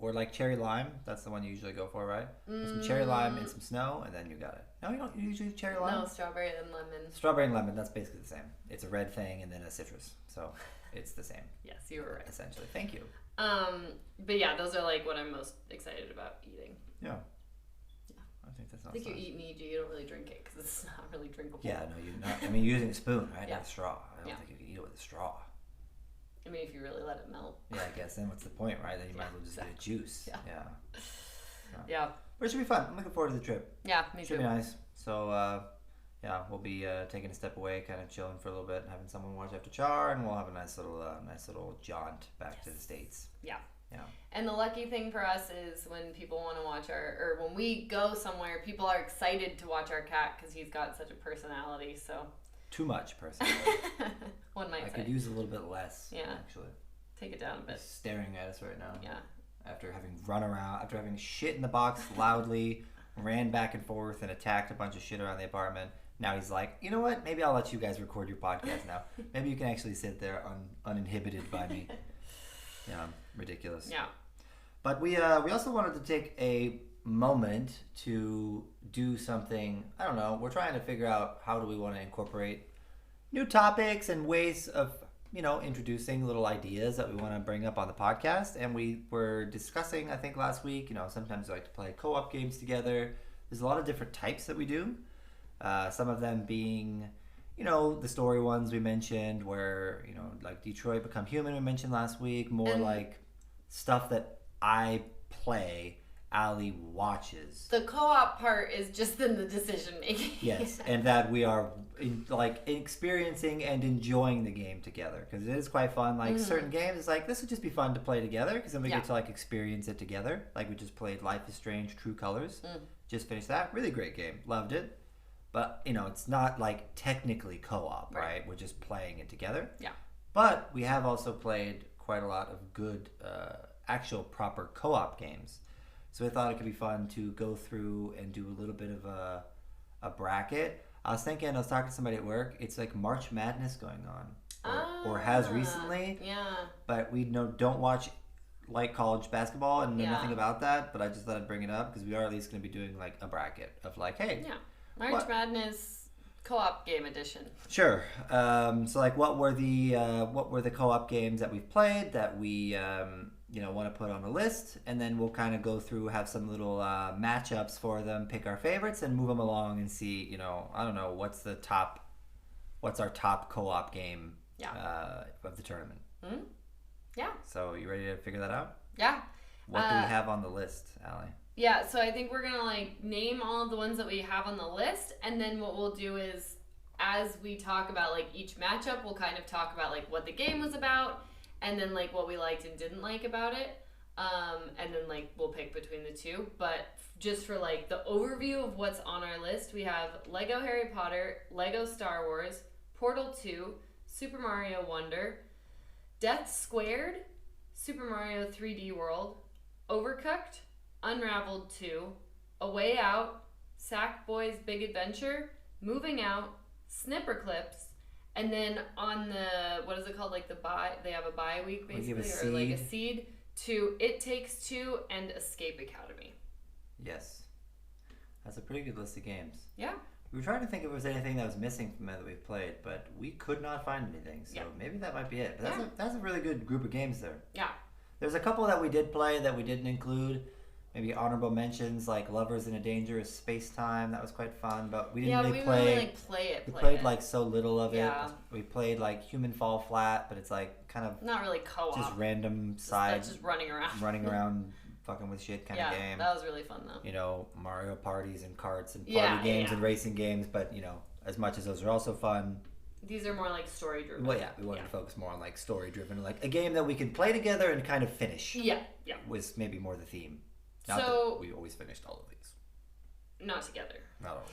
or like cherry lime. That's the one you usually go for, right? Put some cherry lime in some snow, and then you got it. No, you don't usually use cherry lime? No, strawberry and lemon. Strawberry and lemon, that's basically the same. It's a red thing and then a citrus. So it's the same. Yes, you were right. Essentially. Thank you. But yeah, those are like what I'm most excited about eating. Yeah. I think that sounds I think you nice. eat Niji, you don't really drink it because it's not really drinkable. Yeah, no, you're not. I mean, you're using a spoon, right? Yeah. Not a straw. I don't think you can eat it with a straw. I mean, if you really let it melt. Yeah, I guess then what's the point, right? Then you might as well just get a juice. Yeah. But it should be fun. I'm looking forward to the trip. Yeah, me too. Should be nice. So, we'll be taking a step away, kind of chilling for a little bit, and having someone watch after Char, and we'll have a nice little jaunt back to the States. Yeah. Yeah. And the lucky thing for us is when people want to watch or when we go somewhere, people are excited to watch our cat because he's got such a personality. So. Too much personality. One might say. I could use a little bit less. Yeah. Actually. Take it down a bit. He's staring at us right now. Yeah. After having shit in the box loudly, ran back and forth and attacked a bunch of shit around the apartment. Now he's like, you know what? Maybe I'll let you guys record your podcast now. Maybe you can actually sit there uninhibited by me. Yeah, ridiculous. Yeah. But we also wanted to take a moment to do something. I don't know. We're trying to figure out how do we want to incorporate new topics and ways of introducing little ideas that we want to bring up on the podcast. And we were discussing, I think last week, sometimes we like to play co-op games together. There's a lot of different types that we do. Some of them being, the story ones we mentioned where, like Detroit Become Human we mentioned last week. More like stuff that I play, Alli watches. The co-op part is just in the decision making. Yes, and that we are experiencing and enjoying the game together because it is quite fun. Like certain games, it's like this would just be fun to play together because then we get to experience it together. Like we just played Life is Strange: True Colors. Just finished that. Really great game. Loved it. But it's not like technically co-op, right? We're just playing it together. Yeah. But we have also played quite a lot of good, actual proper co-op games. So I thought it could be fun to go through and do a little bit of a bracket. I was talking to somebody at work, it's like March Madness going on. Or has recently. Yeah. But we don't watch like college basketball and know nothing about that. But I just thought I'd bring it up because we are at least going to be doing like a bracket of like, hey. Yeah. March Madness co-op game edition. Sure. So like what were the co-op games that we've played that we want to put on the list, and then we'll kind of go through, have some little matchups for them, pick our favorites, and move them along and see, I don't know, what's our top co-op game of the tournament. Mm-hmm. Yeah. So you ready to figure that out? Yeah. What do we have on the list, Alli? Yeah, so I think we're going to name all of the ones that we have on the list, and then what we'll do is as we talk about each matchup, we'll kind of talk about what the game was about, and then what we liked and didn't like about it, and then we'll pick between the two. But just for the overview of what's on our list, we have Lego Harry Potter, Lego Star Wars, Portal 2, Super Mario Wonder, Death Squared, Super Mario 3D World, Overcooked, Unraveled 2, A Way Out, Sackboy's Big Adventure, Moving Out, Snipper Clips, and then on the, what is it called, the bye, they have a bye week basically, or a seed, to It Takes Two and Escape Academy. Yes. That's a pretty good list of games. Yeah. We were trying to think if there was anything that was missing from that we've played, but we could not find anything, so maybe that might be it. But that's a really good group of games there. Yeah. There's a couple that we did play that we didn't include. Maybe honorable mentions like Lovers in a Dangerous Space Time. That was quite fun, but we didn't really play. We played so little of it. Yeah. We played Human Fall Flat, but it's kind of not really co-op. Just random side. Just running around. Fucking with shit kind of game. Yeah, that was really fun though. Mario parties and carts and party games and racing games, but as much as those are also fun. These are more story driven. Well, yeah, we wanted to focus more on story driven, a game that we can play together and kind of finish. Yeah. Was maybe more the theme. Not that we always finished all of these. Not together. Not always.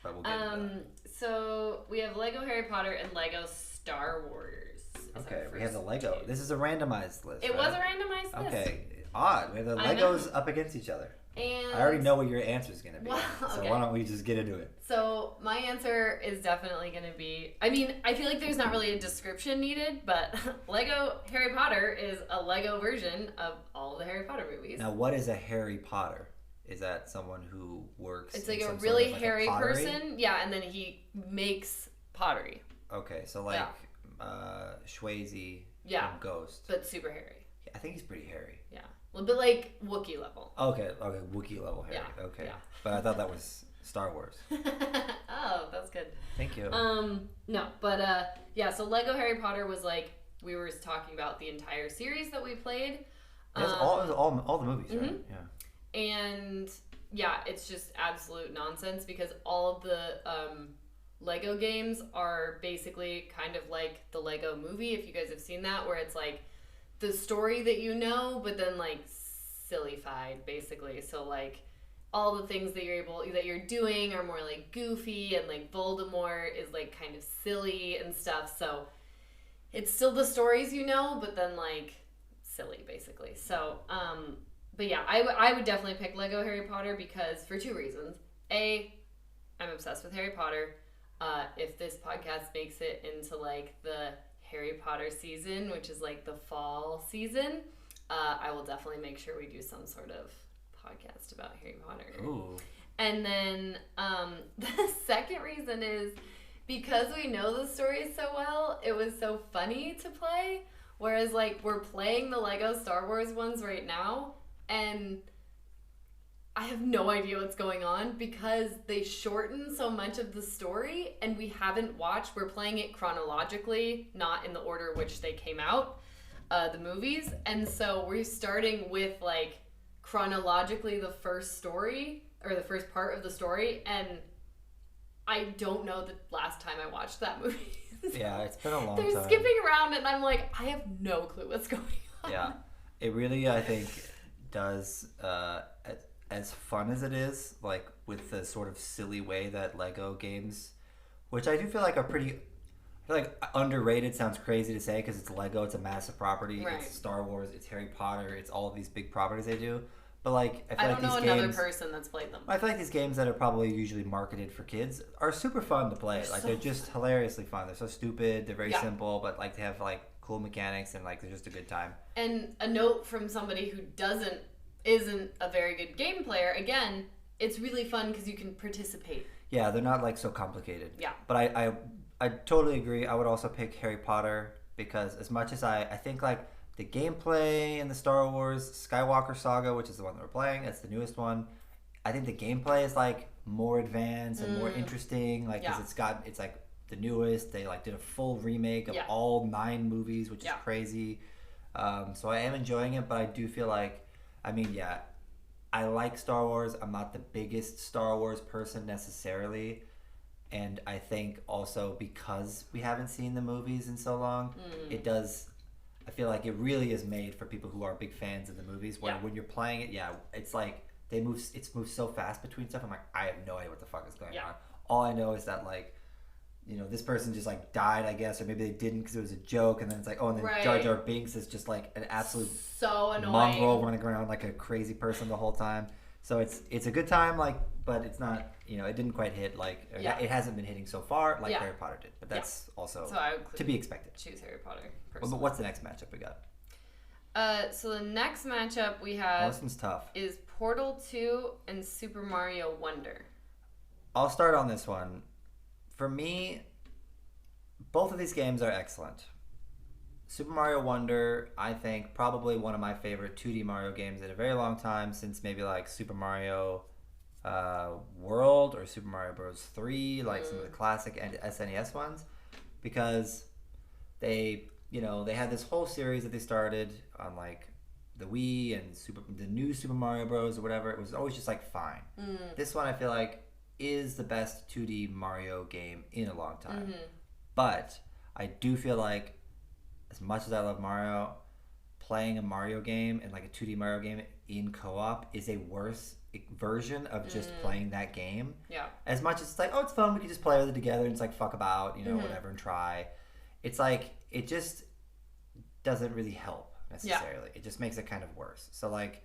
But we'll get into that. So we have Lego Harry Potter and Lego Star Wars. Okay, we have the Lego. This is a randomized list. It was a randomized list. Okay, odd. We have the Legos up against each other. And I already know what your answer is going to be. Well, okay. So why don't we just get into it? So my answer is definitely going to be, I feel like there's not really a description needed, but Lego Harry Potter is a Lego version of all the Harry Potter movies. Now, what is a Harry Potter? Is that someone who works It's a really hairy person. Yeah, and then he makes pottery. Okay, so Swayze from Ghost. But super hairy. I think he's pretty hairy. Yeah. A little bit like Wookiee level. Okay, Wookiee level hairy. Yeah. Okay. Yeah. But I thought that was Star Wars. Oh, that's good. Thank you. No, but yeah, so Lego Harry Potter was like, we were talking about the entire series that we played. That's all the movies, right? Mm-hmm. Yeah. And yeah, it's just absolute nonsense because all of the Lego games are basically kind of like the Lego movie, if you guys have seen that, where it's like the story that you know, but then like sillified, basically. So like all the things that you're doing are more like goofy, and like Voldemort is like kind of silly and stuff. So it's still the stories you know, but then like silly, basically. So but yeah, I would definitely pick Lego Harry Potter because for two reasons. A, I'm obsessed with Harry Potter. If this podcast makes it into like the Harry Potter season, which is like the fall season, I will definitely make sure we do some sort of podcast about Harry Potter. Ooh. And then the second reason is because we know the stories so well, it was so funny to play. Whereas like we're playing the Lego Star Wars ones right now, and I have no idea what's going on because they shorten so much of the story, and we haven't watched. We're playing it chronologically, not in the order which they came out, the movies. And so we're starting with like chronologically the first story, or the first part of the story, and I don't know the last time I watched that movie. So yeah, it's been a long time. They're skipping around, and I'm like, I have no clue what's going on. Yeah, it really, I think, does, as fun as it is, like with the sort of silly way that Lego games, which I do feel like are pretty, I feel like underrated sounds crazy to say because it's Lego, it's a massive property, right. It's Star Wars, it's Harry Potter, it's all of these big properties they do. But like, I don't know another person that's played them. I feel like these games that are probably usually marketed for kids are super fun to play. Like they're just hilariously fun. They're so stupid. They're very simple, but like they have like cool mechanics and like they're just a good time. And a note from somebody who isn't a very good game player. Again, it's really fun because you can participate. Yeah, they're not like so complicated. Yeah. But I totally agree. I would also pick Harry Potter because as much as I think like the gameplay in the Star Wars Skywalker Saga, which is the one that we're playing, that's the newest one. I think the gameplay is like more advanced and more interesting, like because it's like the newest. They like did a full remake of all 9 movies, which is crazy. So I am enjoying it, but I do feel like, I mean, yeah, I like Star Wars. I'm not the biggest Star Wars person necessarily, and I think also because we haven't seen the movies in so long, it does. I feel like it really is made for people who are big fans of the movies. Where when you're playing it, it's like it's moved so fast between stuff. I'm like, I have no idea what the fuck is going on. All I know is that like, you know, this person just like died, I guess, or maybe they didn't because it was a joke, and then it's like, oh, and then Jar Jar Binks is just like an absolute so annoying mongrel running around like a crazy person the whole time. So it's a good time, like, but it's not, you know, it didn't quite hit like it hasn't been hitting so far like Harry Potter did, but that's also to be expected. Choose Harry Potter. But what's the next matchup we got? So the next matchup we have this one's tough. Is Portal 2 and Super Mario Wonder. I'll start on this one. For me, both of these games are excellent. Super Mario Wonder, I think, probably one of my favorite 2D Mario games in a very long time, since maybe like Super Mario World or Super Mario Bros. 3, like some of the classic and SNES ones, because they had this whole series that they started on like the Wii and the new Super Mario Bros. Or whatever. It was always just like fine. This one I feel like is the best 2D Mario game in a long time. But I do feel like, as much as I love Mario, playing a Mario game and like a 2D Mario game in co-op is a worse version of just playing that game. Yeah. As much as it's like, oh, it's fun, we can just play with it together and it's like fuck about, you know, whatever, and try. It's like, it just doesn't really help necessarily. It just makes it kind of worse. So like,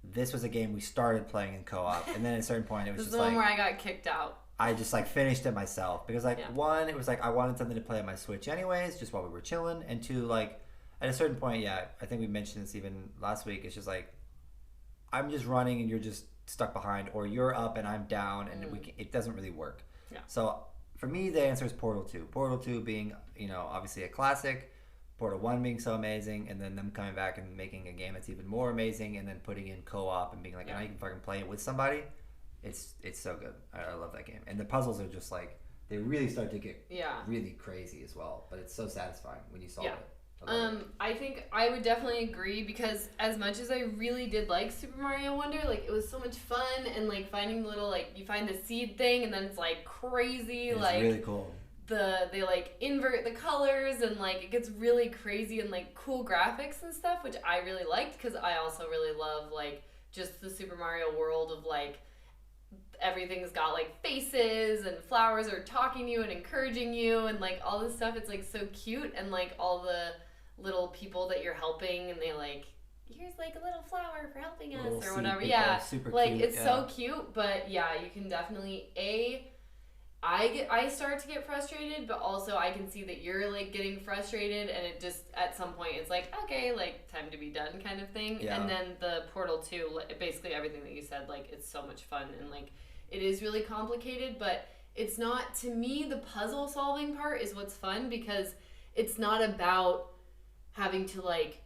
this was a game we started playing in co-op, and then at a certain point it was just like... This is the one where I got kicked out. I just like finished it myself because like one, it was like I wanted something to play on my Switch anyways, just while we were chilling, and two, like at a certain point, I think we mentioned this even last week, it's just like I'm just running and you're just stuck behind, or you're up and I'm down, and it doesn't really work. So for me, the answer is Portal 2. Portal 2 being, you know, obviously a classic, Portal 1 being so amazing, and then them coming back and making a game that's even more amazing, and then putting in co-op and being like, now you can fucking play it with somebody. It's so good. I love that game. And the puzzles are just like, they really start to get really crazy as well. But it's so satisfying when you solve it. I think I would definitely agree, because as much as I really did like Super Mario Wonder, like it was so much fun, and like finding little, like you find the seed thing and then it's like crazy. It's like really cool. They like invert the colors, and like it gets really crazy, and like cool graphics and stuff, which I really liked, because I also really love like just the Super Mario world of like everything's got like faces and flowers are talking to you and encouraging you and like all this stuff. It's like so cute, and like all the little people that you're helping, and they like, here's like a little flower for helping us or whatever. Yeah, super like cute. It's so cute. But yeah, you can definitely I start to get frustrated, but also I can see that you're like getting frustrated, and it just at some point it's like, okay, like time to be done kind of thing. Yeah. And then the Portal 2, basically everything that you said, like it's so much fun, and like it is really complicated, but it's not, to me, the puzzle solving part is what's fun, because it's not about having to like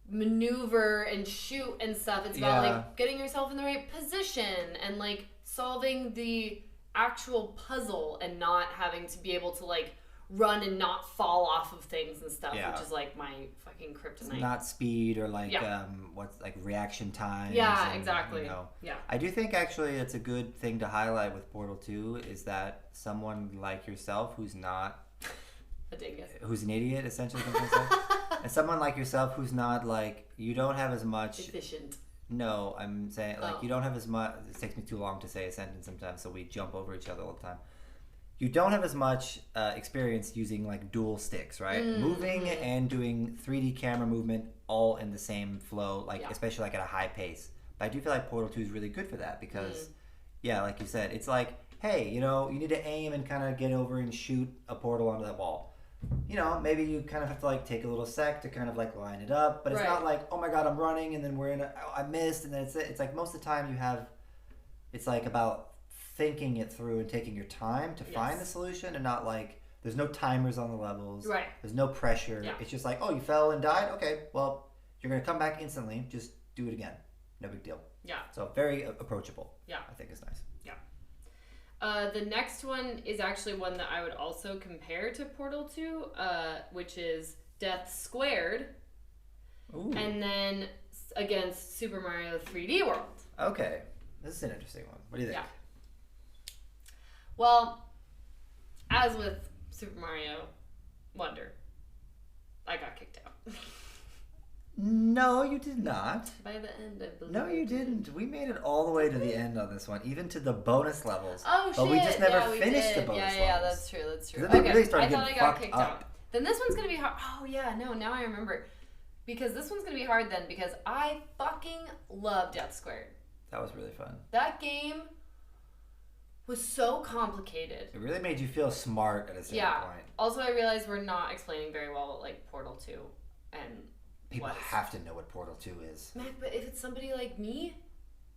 maneuver and shoot and stuff. It's about like getting yourself in the right position and like solving the actual puzzle, and not having to be able to like run and not fall off of things and stuff, which is like my fucking kryptonite. It's not speed or like what's like reaction time. Yeah, exactly. You know. Yeah. I do think actually it's a good thing to highlight with Portal 2 is that someone like yourself who's not a dingus, who's an idiot, essentially, and someone like yourself who's not like, you don't have as much efficient. No, I'm saying like you don't have as much. It takes me too long to say a sentence sometimes, so we jump over each other all the time. You don't have as much experience using like dual sticks, right? Moving and doing 3D camera movement all in the same flow, like especially like at a high pace. But I do feel like Portal 2 is really good for that, because like you said, it's like, hey, you know, you need to aim and kind of get over and shoot a portal onto that wall. You know, maybe you kind of have to like take a little sec to kind of like line it up, but it's not like, oh my god, I'm running and then I missed, and then it's like most of the time you have, it's like about thinking it through and taking your time to find the solution, and not like, there's no timers on the levels, there's no pressure, it's just like, oh, you fell and died, okay, well, you're gonna come back instantly, just do it again, no big deal. So very approachable. I think is nice. The next one is actually one that I would also compare to Portal 2, which is Death Squared. Ooh. And then against Super Mario 3D World. Okay, this is an interesting one. What do you think? Well, as with Super Mario Wonder, I got kicked out. No, you did not. By the end, I believe. No, you didn't. We made it all the way to the end on this one, even to the bonus levels. Oh, shit. But we just never finished the bonus levels. Yeah, that's true. Then they really started I thought I got kicked up. out. Then this one's going to be hard. Oh, yeah, no, now I remember. Because this one's going to be hard then, because I fucking love Death Squared. That was really fun. That game was so complicated. It really made you feel smart at a certain point. Also, I realized we're not explaining very well, like, Portal 2 and... People have to know what Portal 2 is. Mac, but if it's somebody like me,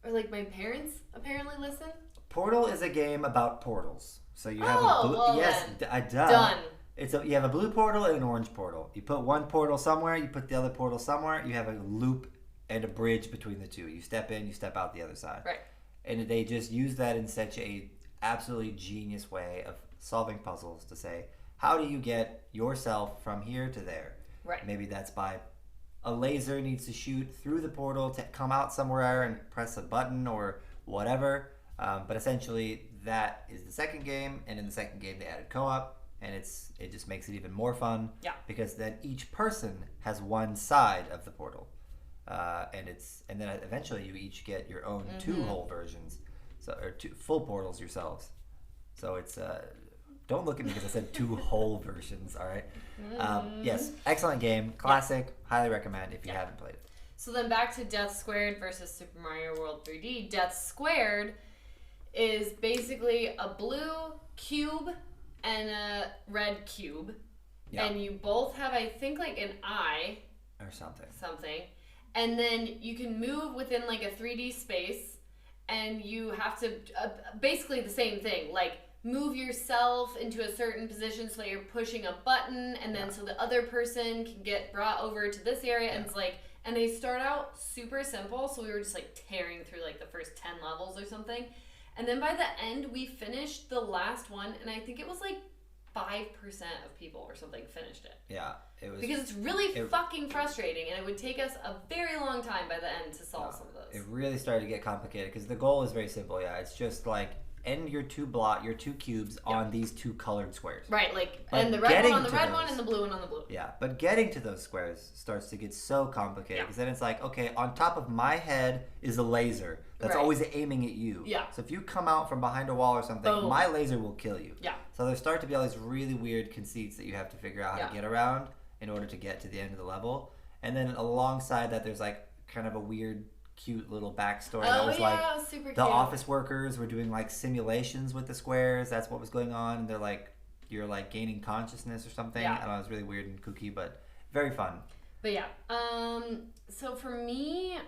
or like my parents apparently listen. Portal is a game about portals. So you have done. You have a blue portal and an orange portal. You put one portal somewhere, you put the other portal somewhere, you have a loop and a bridge between the two. You step in, you step out the other side. Right. And they just use that in such a absolutely genius way of solving puzzles to say, how do you get yourself from here to there? Right. Maybe that's by a laser needs to shoot through the portal to come out somewhere and press a button or whatever. But essentially, that is the second game. And in the second game, they added co-op. And it just makes it even more fun. Yeah. Because then each person has one side of the portal. And then eventually you each get your own two whole versions. Or two full portals yourselves. So it's... Don't look at me because I said two whole versions, all right? Yes, excellent game. Classic. Highly recommend if you haven't played it. So then back to Death Squared versus Super Mario World 3D. Death Squared is basically a blue cube and a red cube. Yeah. And you both have, I think, like an eye. Or something. And then you can move within like a 3D space. And you have to, basically the same thing, like move yourself into a certain position so that you're pushing a button, and then so the other person can get brought over to this area, and it's like, and they start out super simple, so we were just like tearing through like the first 10 levels or something, and then by the end we finished the last one, and I think it was like 5% of people or something finished it. Yeah, it was, because it's really fucking frustrating, and it would take us a very long time by the end to solve some of those. It really started to get complicated because the goal is very simple. Yeah, it's just like end your two cubes on these two colored squares. Right, like and the red one on the red one and the blue one on the blue. Yeah, but getting to those squares starts to get so complicated because then it's like, okay, on top of my head is a laser that's always aiming at you. Yeah. So if you come out from behind a wall or something, my laser will kill you. Yeah. So there start to be all these really weird conceits that you have to figure out how to get around in order to get to the end of the level. And then alongside that, there's like kind of a weird, cute little backstory that was like it was super the cute. office workers were doing like simulations with the squares. That's what was going on. And they're like, you're like gaining consciousness or something. I don't know, it was really weird and kooky, but very fun. But yeah, so for me,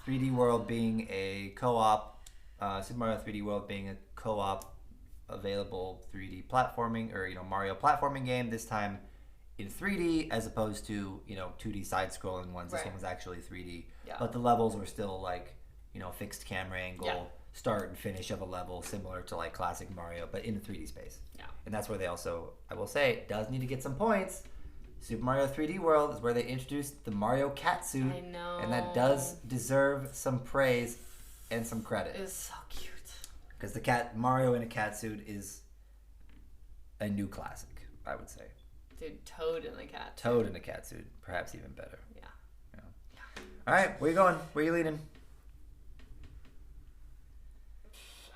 3D World being a co-op, Super Mario 3D World being a co-op available 3D platforming or Mario platforming game, this time in 3D as opposed to 2D side-scrolling ones. This one was actually 3D, but the levels were still like fixed camera angle, start and finish of a level, similar to like classic Mario, but in a 3D space. And that's where they also, I will say, does need to get some points. Super Mario 3D World is where they introduced the Mario catsuit. I know. And that does deserve some praise and some credit. It was so cute. Because Mario in a catsuit is a new classic, I would say. Dude, Toad in the cat. Toad in a catsuit, perhaps even better. Yeah. All right, where you going? Where you leading?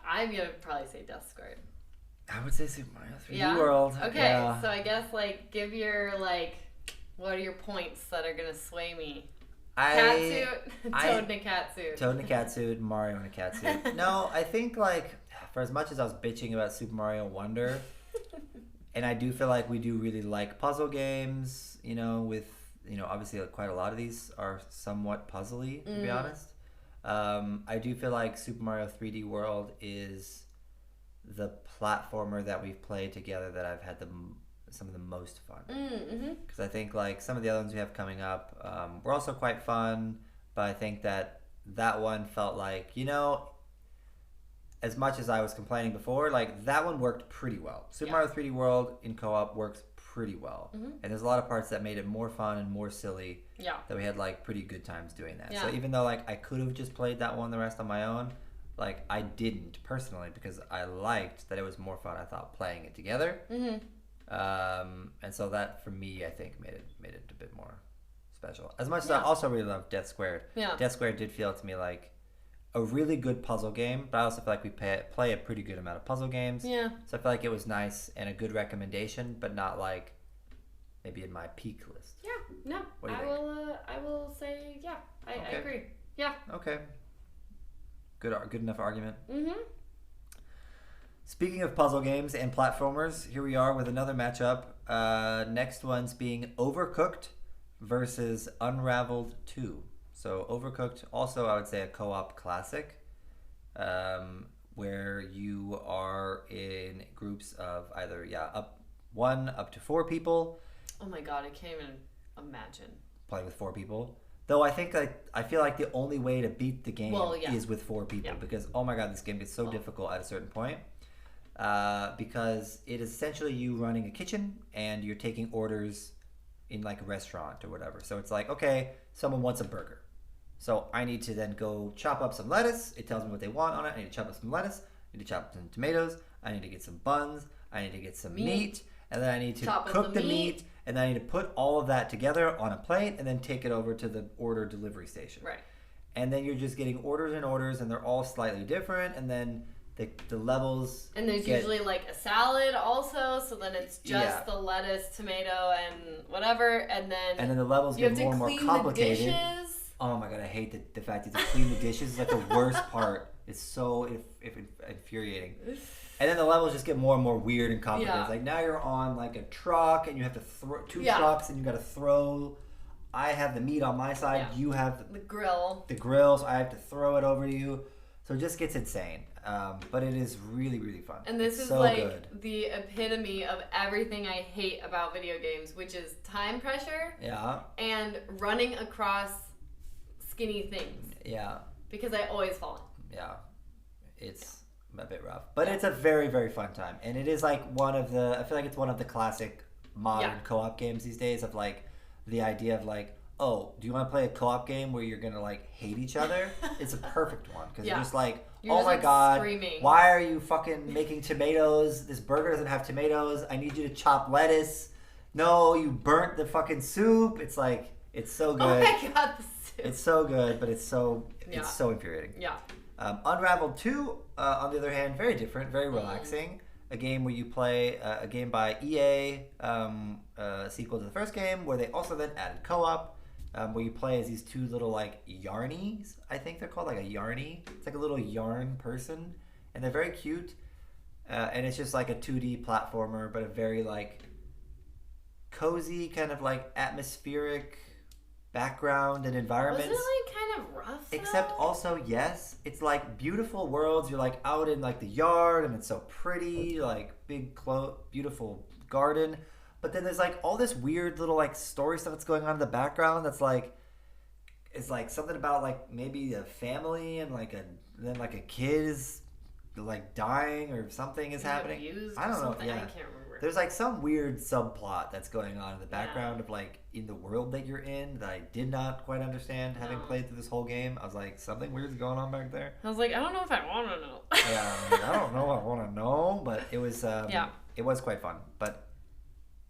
I'm gonna probably say Death Squared. I would say Super Mario 3D World. Okay, so I guess give your what are your points that are gonna sway me? Catsuit, Toad in a catsuit. Toad in a catsuit, Mario in a catsuit. No, I think for as much as I was bitching about Super Mario Wonder, and I do feel like we do really like puzzle games, with obviously quite a lot of these are somewhat puzzly, to be honest. I do feel like Super Mario 3D World is the platformer that we've played together that I've had some of the most fun. Because I think some of the other ones we have coming up were also quite fun, but I think that one felt like, as much as I was complaining before, that one worked pretty well. Super Mario 3D World in co-op works pretty well. And there's a lot of parts that made it more fun and more silly that we had pretty good times doing that. So even though I could have just played that one the rest on my own, I didn't personally because I liked that it was more fun, I thought, playing it together. And so that for me, I think made it a bit more special. As much as I also really love Death Squared. Death Squared did feel to me like a really good puzzle game, but I also feel like we play a pretty good amount of puzzle games. So I feel like it was nice and a good recommendation, but not maybe in my peak list. No. What do you think? I will say I agree. Okay. Good enough argument. Speaking of puzzle games and platformers, here we are with another matchup. Next one's being Overcooked versus Unraveled 2. So Overcooked, also I would say a co-op classic, where you are in groups of either up to 4 people. Oh my god, I can't even imagine Playing with 4 people. Though I think I feel like the only way to beat the game is with 4 people because oh my god, this game gets so difficult at a certain point. Because it is essentially you running a kitchen and you're taking orders in a restaurant or whatever. So it's okay, someone wants a burger. So I need to then go chop up some lettuce. It tells me what they want on it. I need to chop up some lettuce. I need to chop up some tomatoes. I need to get some buns. I need to get some meat. And then I need to cook the meat. And then I need to put all of that together on a plate and then take it over to the order delivery station. Right. And then you're just getting orders and orders, and they're all slightly different. And then the levels. And there's usually a salad also, so then it's just the lettuce, tomato, and whatever. And then the levels get more and more complicated. The dishes. Oh my god, I hate the fact that to clean the dishes is the worst part. It's so infuriating. And then the levels just get more and more weird and complicated. It's now you're on a truck and you have to throw 2 trucks and you got to throw. I have the meat on my side. You have the grill. The grill, so I have to throw it over to you. So it just gets insane. But it is really, really fun. And this it's is so like good. the epitome of everything I hate about video games, which is time pressure. Yeah. And running across skinny things. Yeah. Because I always fall in. Yeah. It's a bit rough. But it's a very, very fun time. And it is like I feel like it's one of the classic modern co-op games these days of like the idea of like, oh, do you want to play a co-op game where you're going to like hate each other? It's a perfect one because you're just like, you're oh just, my like, God, screaming. Why are you fucking making tomatoes? This burger doesn't have tomatoes. I need you to chop lettuce. No, you burnt the fucking soup. It's like, it's so good. Oh my God, the soup. It's so good, but it's so infuriating. Yeah. Unraveled 2, on the other hand, very different, very relaxing. A game where you play a game by EA, sequel to the first game, where they also then added co-op, where you play as these two little like yarnies. I think they're called like a yarnie. It's like a little yarn person, and they're very cute. And it's just like a 2D platformer, but a very like cozy kind of like atmospheric background and environments. Wasn't it like kind of rough though? Except also, yes, it's like beautiful worlds. You're like out in like the yard and it's so pretty, like big beautiful garden. But then there's like all this weird little like story stuff that's going on in the background that's like, it's like something about like maybe a family and like then like a kid is like dying or something is happening. I don't know. Yeah. I can't remember. There's like some weird subplot that's going on in the background of like in the world that you're in that I did not quite understand having played through this whole game. I was like, something weird's going on back there. I was like, I don't know if I want to know. Yeah, I don't know. I want to know, but it was it was quite fun. But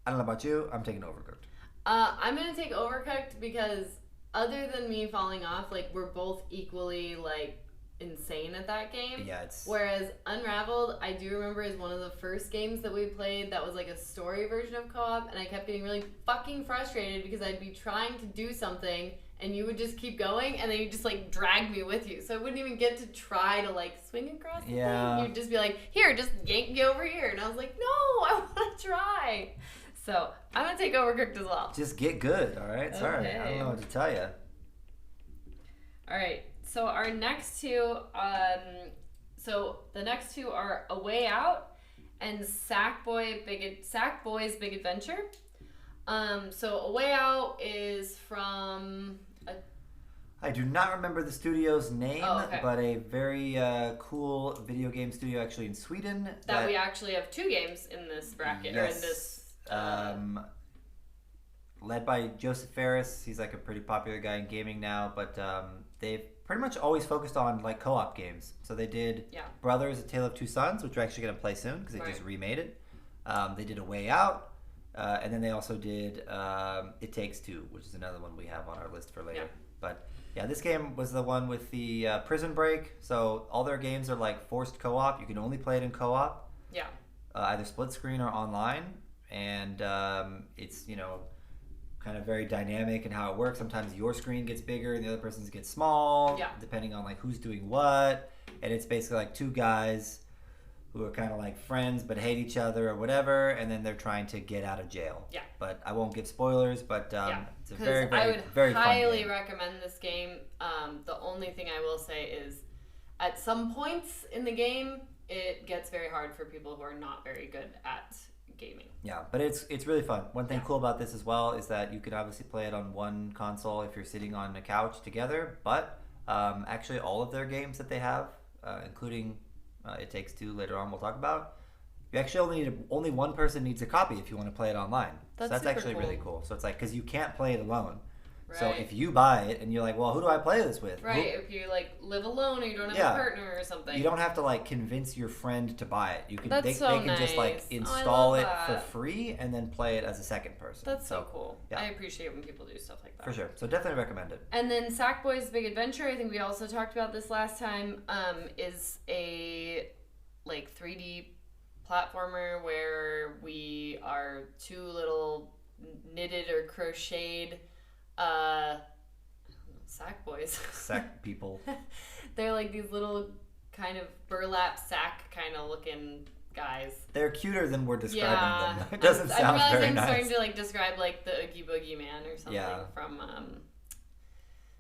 I don't know about you. I'm taking Overcooked. I'm gonna take Overcooked because other than me falling off, like we're both equally like insane at that game. Yeah, it's... Whereas Unraveled, I do remember is one of the first games that we played that was like a story version of co-op, and I kept getting really fucking frustrated because I'd be trying to do something and you would just keep going and then you just like drag me with you. So I wouldn't even get to try to like swing across the thing. You'd just be like, here, just yank me over here. And I was like, no, I want to try. So I'm going to take Overcooked as well. Just get good, all right? Sorry, Okay. I don't know what to tell you. All right. So our next two, the next two are A Way Out and Sackboy's Big Adventure. So A Way Out is from... I do not remember the studio's name, okay. but a very cool video game studio actually in Sweden. That we actually have two games in this bracket, or in this... led by Joseph Ferris. He's like a pretty popular guy in gaming now, but they've pretty much always focused on like co-op games. So they did Brothers: A Tale of Two Sons, which we're actually going to play soon because they just remade it. They did A Way Out, and then they also did It Takes Two, which is another one we have on our list for later. But yeah, this game was the one with the prison break. So all their games are like forced co-op. You can only play it in co-op. Yeah. Either split screen or online. And it's, kind of very dynamic in how it works. Sometimes your screen gets bigger and the other person's gets small, depending on like who's doing what. And it's basically like two guys who are kind of like friends but hate each other or whatever, and then they're trying to get out of jail. Yeah. But I won't give spoilers, but it's a very, very, very fun game. I would highly recommend this game. The only thing I will say is at some points in the game, it gets very hard for people who are not very good at gaming. Yeah, but it's really fun. One thing cool about this as well is that you can obviously play it on one console if you're sitting on a couch together, but actually all of their games that they have, including It Takes Two later on we'll talk about, you actually only one person needs a copy if you want to play it online. That's actually cool. Really cool. So it's like, because you can't play it alone. Right. So if you buy it and you're like, well, who do I play this with? Right, if you like live alone or you don't have a partner or something. You don't have to like convince your friend to buy it. You can they can just like nice. install it for free and then play it as a second person. That's so cool. Yeah. I appreciate when people do stuff like that. For sure. So definitely recommend it. And then Sackboy's Big Adventure, I think we also talked about this last time, is a like 3D platformer where we are two little knitted or crocheted sack boys. Sack people. They're like these little kind of burlap sack kind of looking guys. They're cuter than we're describing them. It doesn't sound very nice. I'm starting to like describe like the Oogie Boogie Man or something from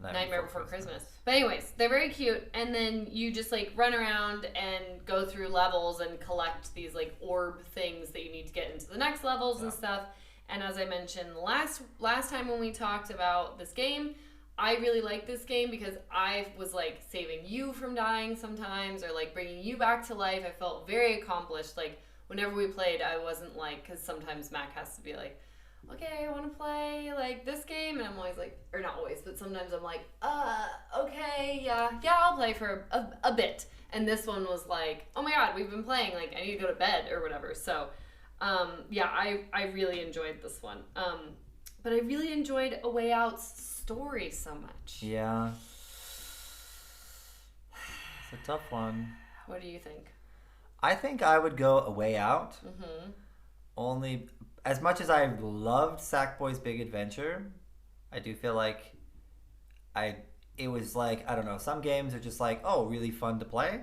Nightmare Before Christmas. But anyways, they're very cute, and then you just like run around and go through levels and collect these like orb things that you need to get into the next levels and stuff. And as I mentioned last time when we talked about this game, I really like this game because I was like saving you from dying sometimes, or like bringing you back to life. I felt very accomplished. Like whenever we played, I wasn't like, because sometimes Mac has to be like, okay, I want to play like this game, and I'm always like, or not always, but sometimes I'm like, okay, yeah, I'll play for a bit. And this one was like, oh my god, we've been playing, like I need to go to bed or whatever. So, I really enjoyed this one. But I really enjoyed A Way Out's story so much. Yeah, it's a tough one. What do you think? I think I would go A Way Out. Only. As much as I loved Sackboy's Big Adventure, I do feel like it was like, I don't know, some games are just like, oh, really fun to play.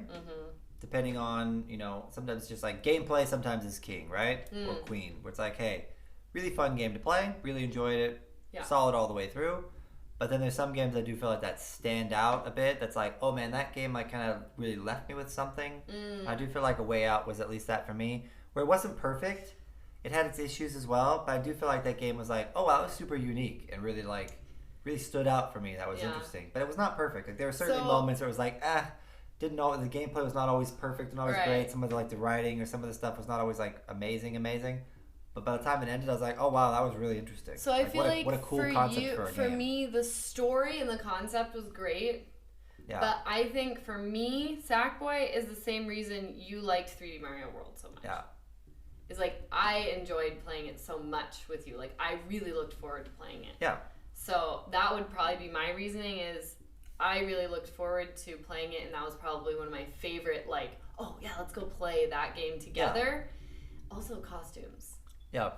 Depending on, sometimes it's just like gameplay sometimes is king, right? Or queen, where it's like, hey, really fun game to play, really enjoyed it, solid all the way through. But then there's some games I do feel like that stand out a bit. That's like, oh man, that game like kind of really left me with something. I do feel like A Way Out was at least that for me, where it wasn't perfect. It had its issues as well, but I do feel like that game was like, oh wow, that was super unique and really stood out for me. That was interesting, but it was not perfect. Like there were certainly moments where it was like, didn't know the gameplay was not always perfect and always great. Some of the writing or some of the stuff was not always like amazing. But by the time it ended, I was like, oh wow, that was really interesting. So I feel like what a cool concept for a game. For me, the story and the concept was great. Yeah. But I think for me, Sackboy is the same reason you liked 3D Mario World so much. Yeah. Is like I enjoyed playing it so much with you. Like I really looked forward to playing it. Yeah. So that would probably be my reasoning, is I really looked forward to playing it, and that was probably one of my favorite, like, oh yeah, let's go play that game together. Yeah. Also costumes. Yeah.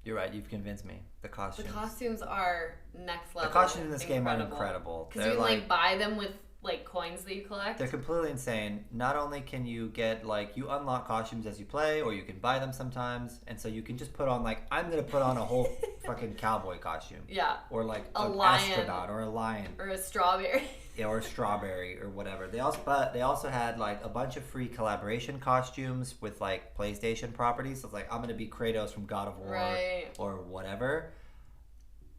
You're right. You've convinced me. The costumes. The costumes are next level. The costumes in this game are incredible. Because you can like buy them with like coins that you collect. They're completely insane. Not only can you get like, you unlock costumes as you play, or you can buy them sometimes, and so you can just put on like, I'm gonna put on a whole fucking cowboy costume. Yeah. Or like an astronaut or a lion. Or a strawberry. Yeah, or a strawberry or whatever. They also had like a bunch of free collaboration costumes with like PlayStation properties. So it's like, I'm gonna be Kratos from God of War or whatever.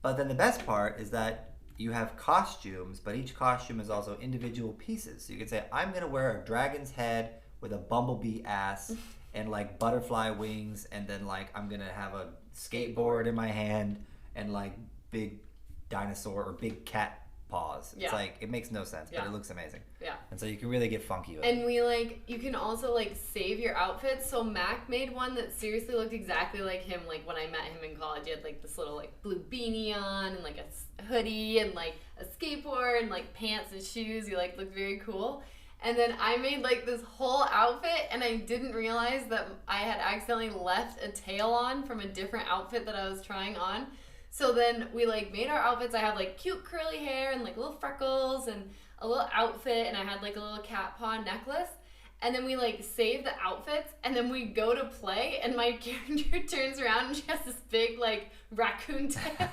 But then the best part is that you have costumes, but each costume is also individual pieces. So you could say, I'm going to wear a dragon's head with a bumblebee ass and like butterfly wings, and then like I'm going to have a skateboard in my hand and like big dinosaur or big cat paws. It's like, it makes no sense, but it looks amazing. Yeah. And so you can really get funky with it. And you can also like save your outfits. So Mac made one that seriously looked exactly like him. Like when I met him in college, he had like this little like blue beanie on and like a hoodie and like a skateboard and like pants and shoes. He like looked very cool. And then I made like this whole outfit, and I didn't realize that I had accidentally left a tail on from a different outfit that I was trying on. So then we like made our outfits. I had like cute curly hair and like little freckles and a little outfit, and I had like a little cat paw necklace. And then we like save the outfits, and then we go to play, and my character turns around and she has this big like raccoon tail.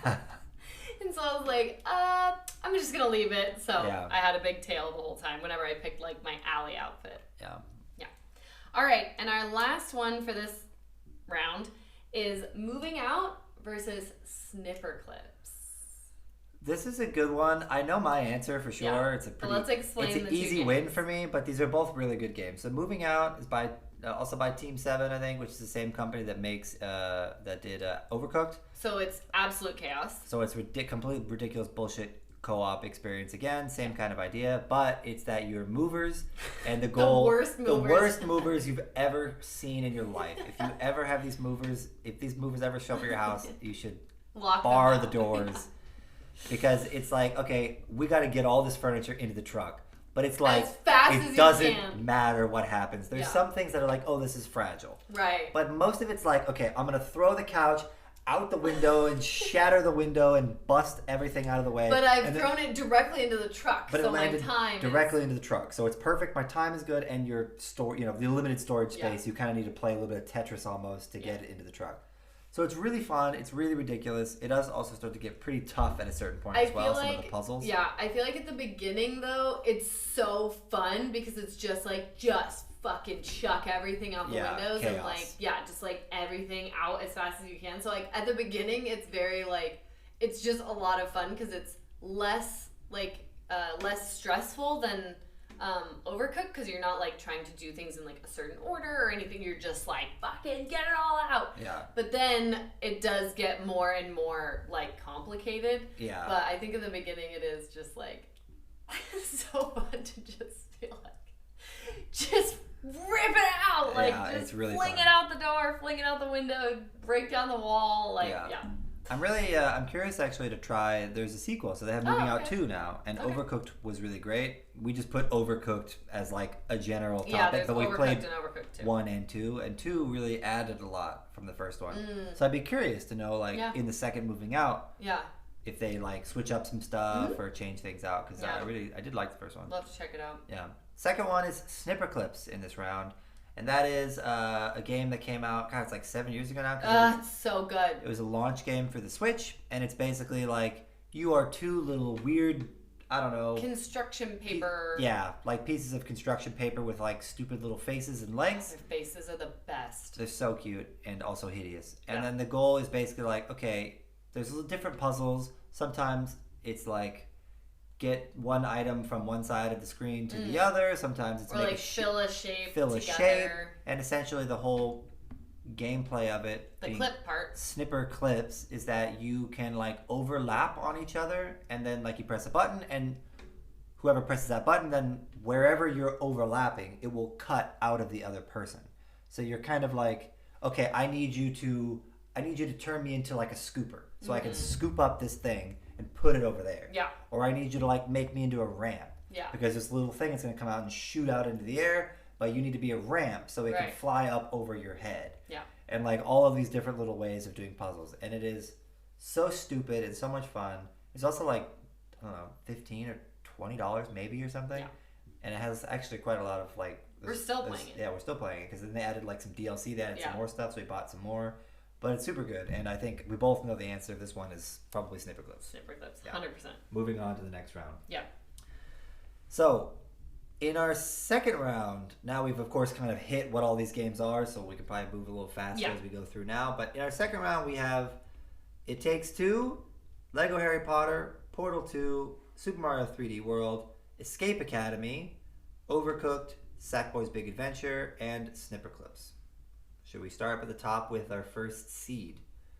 And so I was like, I'm just gonna leave it. So I had a big tail the whole time whenever I picked like my Alli outfit. Yeah. All right, and our last one for this round is Moving Out versus Snipper Clips. This is a good one. I know my answer for sure. Yeah. It's an easy win for me, but these are both really good games. So Moving Out is also by Team 7, I think, which is the same company that makes that did Overcooked. So it's absolute chaos. So it's complete ridiculous bullshit co-op experience again, same kind of idea, but it's that you're movers, and the goal the worst movers you've ever seen in your life. If you ever have these movers, if these movers ever show up at your house, you should bar the doors. Because it's like, okay, we got to get all this furniture into the truck. But it's like, it doesn't matter what happens. There's some things that are like, oh, this is fragile. Right. But most of it's like, okay, I'm going to throw the couch out the window and shatter the window and bust everything out of the way. But I've thrown it directly into the truck, so my time directly into the truck. So it's perfect. My time is good, and your the limited storage space, you kind of need to play a little bit of Tetris almost to get it into the truck. So it's really fun. It's really ridiculous. It does also start to get pretty tough at a certain point as well, some of the puzzles. Yeah, I feel like at the beginning, though, it's so fun because it's just fucking chuck everything out the windows. Chaos. And, just, everything out as fast as you can. So, at the beginning, it's very, it's just a lot of fun because it's less stressful than... Overcooked, because you're not trying to do things in a certain order or anything. You're just fucking get it all out. Yeah. But then it does get more and more complicated. Yeah. But I think in the beginning it is just so fun to just feel just rip it out. Just it's really fling fun. it out the door, fling it out the window, break down the wall. I'm really, I'm curious actually to try, there's a sequel, so they have Moving Out 2 now, and Overcooked was really great. We just put Overcooked as a general topic, but we played 1 and 2, and 2 really added a lot from the first one. So I'd be curious to know, in the second Moving Out, if they switch up some stuff or change things out, because I did like the first one. Love to check it out. Yeah. Second one is Snipper Clips in this round. And that is a game that came out, God, it's 7 years ago now. It's so good. It was a launch game for the Switch, and it's basically you are two little weird, I don't know. Construction paper. Pieces of construction paper with stupid little faces and legs. Their faces are the best. They're so cute and also hideous. And then the goal is basically okay, there's different puzzles. Sometimes it's get one item from one side of the screen to the other. Sometimes it's fill a shape and essentially the whole gameplay of it, the clip part, Snipper Clips, is that you can overlap on each other, and then you press a button, and whoever presses that button, then wherever you're overlapping, it will cut out of the other person. So you're kind of okay, I need you to turn me into a scooper so I can scoop up this thing and put it over there. Yeah. Or I need you to make me into a ramp. Yeah. Because this little thing is going to come out and shoot out into the air, but you need to be a ramp so it can fly up over your head. Yeah. And all of these different little ways of doing puzzles. And it is so stupid and so much fun. It's also I don't know, $15 or $20 maybe or something. Yeah. And it has actually quite a lot of we're still playing it. Yeah, we're still playing it because then they added some DLC, they added some more stuff, so we bought some more. But it's super good, and I think we both know the answer. This one is probably Snipper Clips. Snipper Clips, 100%. Moving on to the next round. Yeah. So, in our second round, now we've of course kind of hit what all these games are, so we could probably move a little faster as we go through now. But in our second round, we have It Takes Two, Lego Harry Potter, Portal 2, Super Mario 3D World, Escape Academy, Overcooked, Sackboy's Big Adventure, and Snipper Clips. Should we start up at the top with our first seed,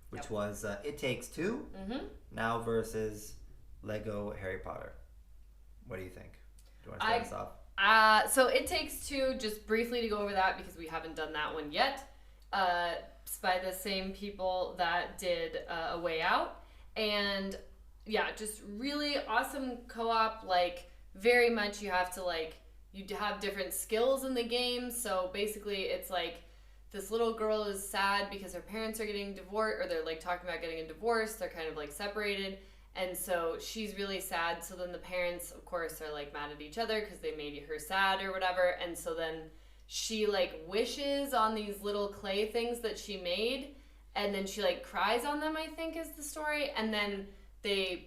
which was It Takes Two, now versus Lego Harry Potter? What do you think? Do you want to start us off? So It Takes Two, just briefly to go over that because we haven't done that one yet. It's by the same people that did A Way Out. And just really awesome co-op. Very much you have to you have different skills in the game. So basically it's this little girl is sad because her parents are getting divorced, or they're talking about getting a divorce. They're kind of separated, and so she's really sad. So then the parents, of course, are mad at each other because they made her sad or whatever. And so then she wishes on these little clay things that she made, and then she cries on them, I think is the story. And then the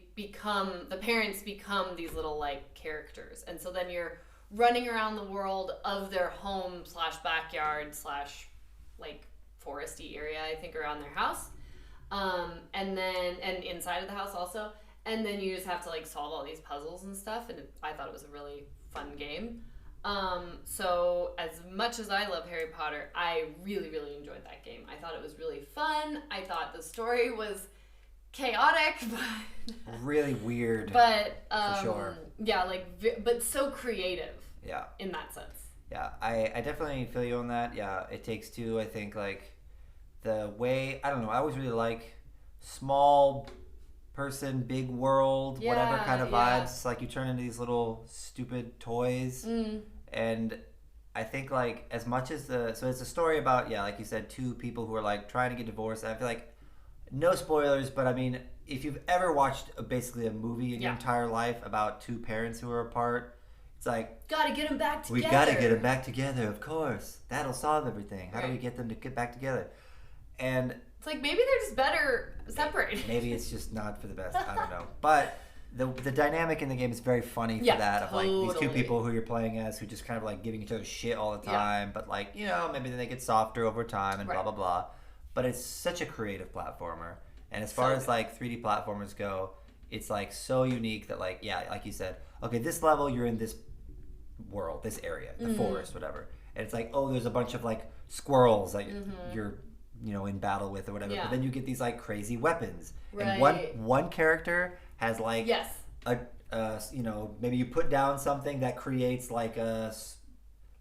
parents become these little characters, and so then you're running around the world of their home / backyard / foresty area, I think, around their house, and inside of the house also, and then you just have to solve all these puzzles and stuff. And I thought it was a really fun game. So as much as I love Harry Potter, I really, really enjoyed that game. I thought it was really fun. I thought the story was chaotic, but really weird. But for sure. But so creative. Yeah. In that sense. Yeah, I definitely feel you on that. Yeah, It Takes Two, I think, the way, I don't know, I always really like small person, big world, whatever kind of vibes. It's you turn into these little stupid toys. And I think, as much as so it's a story about, like you said, two people who are, trying to get divorced. And I feel no spoilers, but I mean, if you've ever watched basically a movie in your entire life about two parents who are apart, it's gotta get them back together. We gotta get them back together, of course. That'll solve everything. How do we get them to get back together? And It's like maybe they're just better separated. Maybe it's just not for the best. I don't know. But the dynamic in the game is very funny for that. Totally. Of like these two people who you're playing as who just kind of like giving each other shit all the time. But like, you know, maybe then they get softer over time and blah, blah, blah. But it's such a creative platformer. And as far as like 3D platformers go, it's like so unique that like, yeah, like you said, okay, this level you're in this world, this area, the forest, whatever. And it's like, oh, there's a bunch of like squirrels that you're, you know, in battle with or whatever. But then you get these like crazy weapons. And one character has like a you know, maybe you put down something that creates like a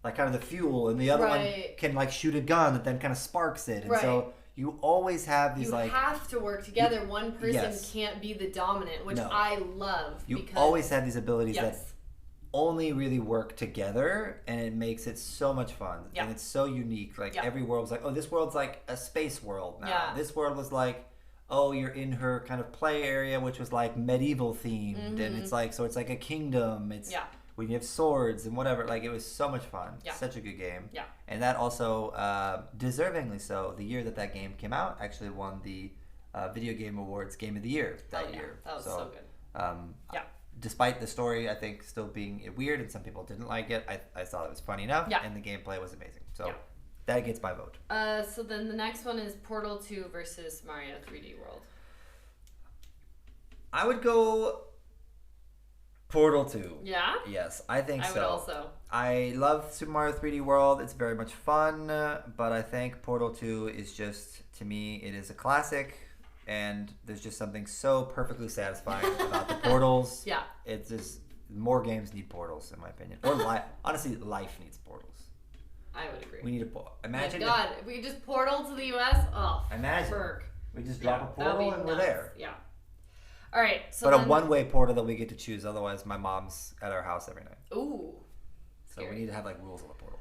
like kind of the fuel, and the other one can like shoot a gun that then kind of sparks it. And so you always have these like... You have to work together. One person can't be the dominant, which I love. You always have these abilities that only really work together, and it makes it so much fun. And it's so unique. Like every world's like, oh, this world's like a space world now. This world was like, oh, you're in her kind of play area, which was like medieval themed. And it's like, so it's like a kingdom. It's when you have swords and whatever. Like, it was so much fun. Such a good game. And that also, deservingly so, the year that game came out, actually won the Video Game Awards Game of the Year that year. That was so good. Despite the story, I think, still being weird and some people didn't like it, I thought it was fun enough, and the gameplay was amazing. So that gets my vote. So then the next one is Portal 2 versus Mario 3D World. I would go Portal 2. Yeah? Yes, I think so. I would also. I love Super Mario 3D World. It's very much fun, but I think Portal 2 is just, to me, it is a classic. And there's just something so perfectly satisfying about the portals. It's just, more games need portals, in my opinion. Or honestly, life needs portals. I would agree. We need a portal. Imagine. My God, if we could just portal to the US, imagine. We just drop a portal and we're there. Yeah. All right. So but a one-way portal that we get to choose. Otherwise, my mom's at our house every night. Ooh. So we need to have like rules on the portal.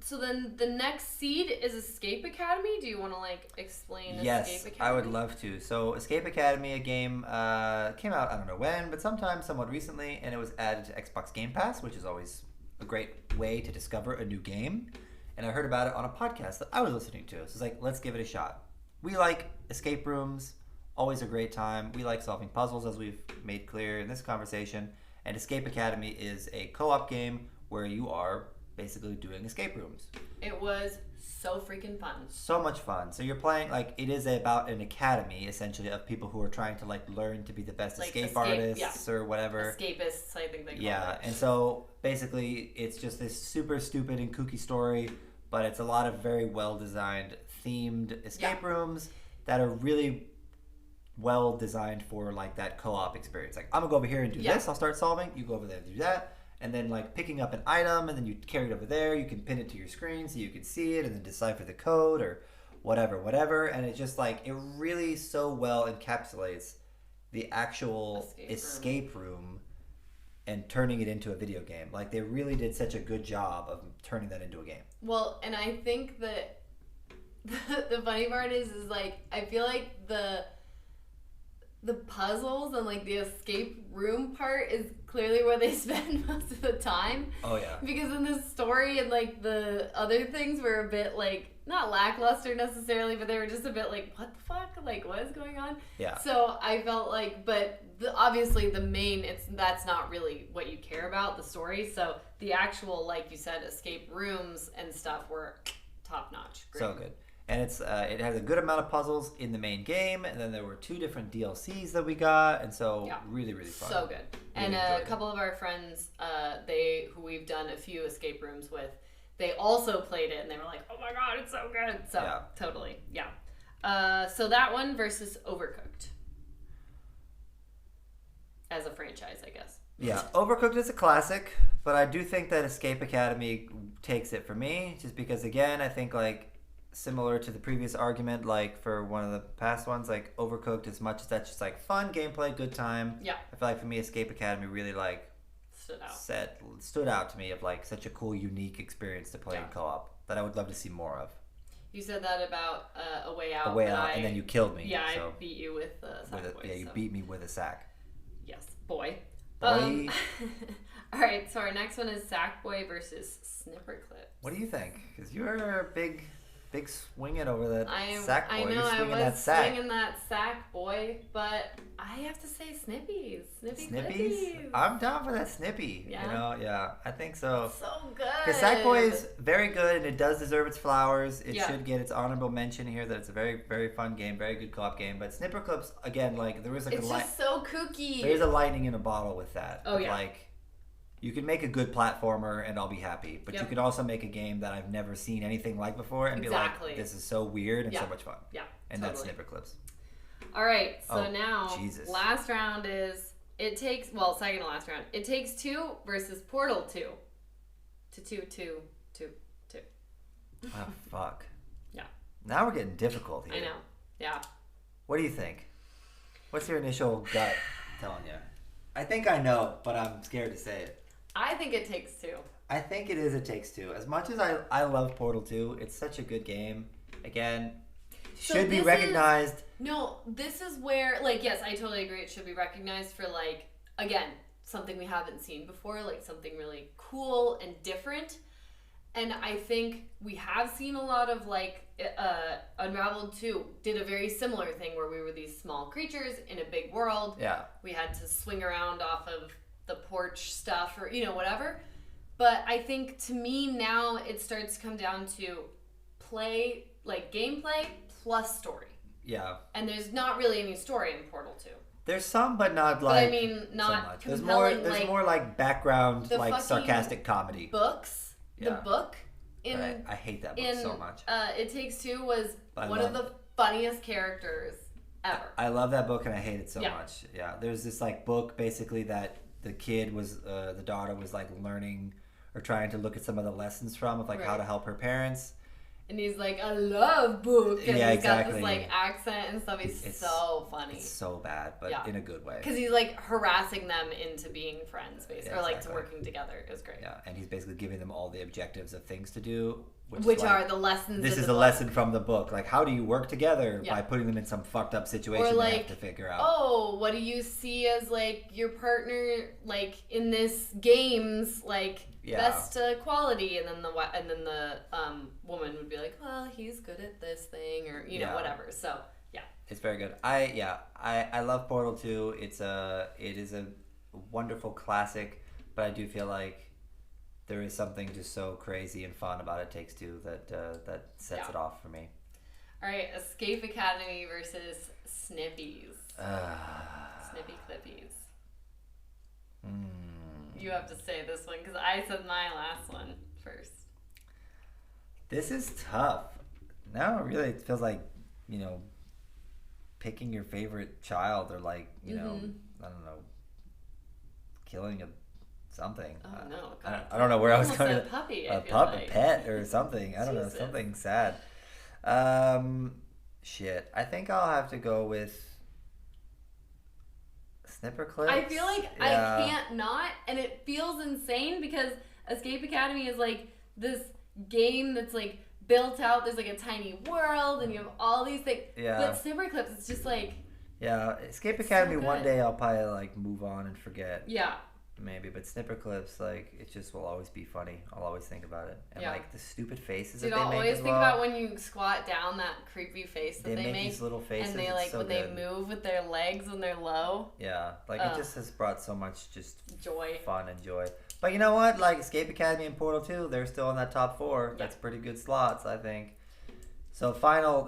So then the next seed is Escape Academy. Do you want to like explain Escape Academy? Yes, I would love to. So Escape Academy, a game came out, I don't know when, but sometime somewhat recently, and it was added to Xbox Game Pass, which is always a great way to discover a new game. And I heard about it on a podcast that I was listening to. So it's like, let's give it a shot. We like escape rooms, always a great time. We like solving puzzles, as we've made clear in this conversation. And Escape Academy is a co-op game where you are basically doing escape rooms. It was so freaking fun. So much fun. So you're playing, like, it is about an academy, essentially, of people who are trying to, like, learn to be the best like escape artists or whatever. Escapists, I think they call it. Yeah, and so basically it's just this super stupid and kooky story, but it's a lot of very well-designed, themed escape rooms that are really well designed for, like, that co-op experience. Like, I'm gonna go over here and do this, I'll start solving, you go over there and do that. And then, like, picking up an item, and then you carry it over there. You can pin it to your screen so you can see it and then decipher the code or whatever. And it's just, like, it really so well encapsulates the actual escape room and turning it into a video game. Like, they really did such a good job of turning that into a game. Well, and I think that the funny part is like, I feel like the puzzles and like the escape room part is clearly where they spend most of the time. Oh yeah. Because in the story and like the other things were a bit like not lackluster necessarily, but they were just a bit like, what the fuck? Like, what is going on? Yeah. So I felt like, but obviously the main, that's not really what you care about, the story. So the actual, like you said, escape rooms and stuff were top notch. Great. So good. And it has a good amount of puzzles in the main game, and then there were 2 different DLCs that we got, and so really, really fun. So good. Really and a couple of our friends, who we've done a few escape rooms with, they also played it, and they were like, "Oh my god, it's so good!" So totally, so that one versus Overcooked as a franchise, I guess. Yeah, Overcooked is a classic, but I do think that Escape Academy takes it for me, just because, again, I think like, similar to the previous argument, like for one of the past ones, like Overcooked, as much as that's just like fun gameplay, good time. Yeah. I feel like for me, Escape Academy really like stood out to me of like such a cool, unique experience to play in co-op that I would love to see more of. You said that about A Way Out. A Way Out, and then you killed me. Yeah, so. I beat you with sack. You beat me with a sack. Yes, boy. Boy. All right, so our next one is Sackboy versus Snipperclip. What do you think? Because you're a big big swinging over that sack, boy. I know, You're swinging I was that sack. swinging that sack, boy. But I have to say Snippies. Snippies? I'm down for that Snippy. Yeah. You know, yeah, I think so. So good. Because Sackboy is very good, and it does deserve its flowers. It Yeah. should get its honorable mention here that it's a very, very fun game, very good co-op game. But Snipper Clips, again, like there was like it's just so kooky. there's a lightning in a bottle with that. Oh, yeah. Like, you can make a good platformer and I'll be happy. But you Yep. could also make a game that I've never seen anything like before and Exactly. be like, this is so weird and Yeah. so much fun. Yeah, And that's totally. Snipper Clips. All right, so Oh, now Jesus. last round is second to last round. It Takes Two versus Portal 2. Two. Oh, fuck. Yeah. Now we're getting difficult here. I know. Yeah. What do you think? What's your initial gut telling you? I think I know, but I'm scared to say it. I think It Takes Two. I think it is It Takes Two. As much as I love Portal 2, it's such a good game. Again, So should be this recognized. No, this is where, like, yes, I totally agree. It should be recognized for, like, again, something we haven't seen before, like something really cool and different. And I think we have seen a lot of, like, Unraveled 2 did a very similar thing where we were these small creatures in a big world. Yeah. We had to swing around off of the porch stuff or, whatever. But I think, to me, now it starts to come down to play, like, gameplay plus story. Yeah. And there's not really any story in Portal 2. There's some, but not like. But I mean, not so much. compelling. There's more like background, the like fucking sarcastic comedy. Books. Yeah. The book in But I hate that book so much. It Takes Two was I one love of the funniest characters ever. I love that book and I hate it so Yeah. much. Yeah. There's this like book basically that the kid was, the daughter was like learning or trying to look at some of the lessons from of like how Right. to help her parents. And he's like, I love book. And Yeah, he's got exactly. this like accent and stuff. He's so funny. It's so bad, but Yeah. in a good way. Because he's like harassing them into being friends, basically, Yeah, or like to exactly. working together. It was great. Yeah, and he's basically giving them all the objectives of things to do, Which is like, are the lessons. this in is the a book. lesson from the book. Like, how do you work together Yeah. by putting them in some fucked up situation Or they like, have to figure out? oh, what do you see as like your partner like in this game's like Yeah. best quality? And then the woman would be like, well, he's good at this thing, or Yeah. whatever. So yeah, It's very good. I love Portal 2. It is a wonderful classic, but I do feel like there is something just so crazy and fun about It Takes Two that sets Yeah. it off for me. all right. Escape Academy versus Snippies. Snippy Clippies. You have to say this one because I said my last one first. This is tough. Now really it feels like, picking your favorite child or like, I don't know, killing something. Oh no! I don't know where I was Almost going. a puppy. A pet or something. I don't know, Jesus. something sad. Shit. I think I'll have to go with Snipper Clips. I feel like Yeah. I can't not, and it feels insane because Escape Academy is like this game that's like built out. There's like a tiny world, and you have all these things. Yeah. But Snipper Clips, it's just like Yeah, Escape It's Academy so one good. day I'll probably like move on and forget. yeah, Maybe, but Snipper Clips, like, it just will always be funny. I'll always think about it. And Yeah. like the stupid faces dude. that they I'll make always as think well. about when you squat down that creepy face that they they make these little faces. and they it's like so when good. they move with their legs when they're low. Yeah, like it just has brought so much just Joy. fun and joy. But you know what? Like Escape Academy and Portal 2, they're still in that top 4. Yeah. That's pretty good slots, I think. So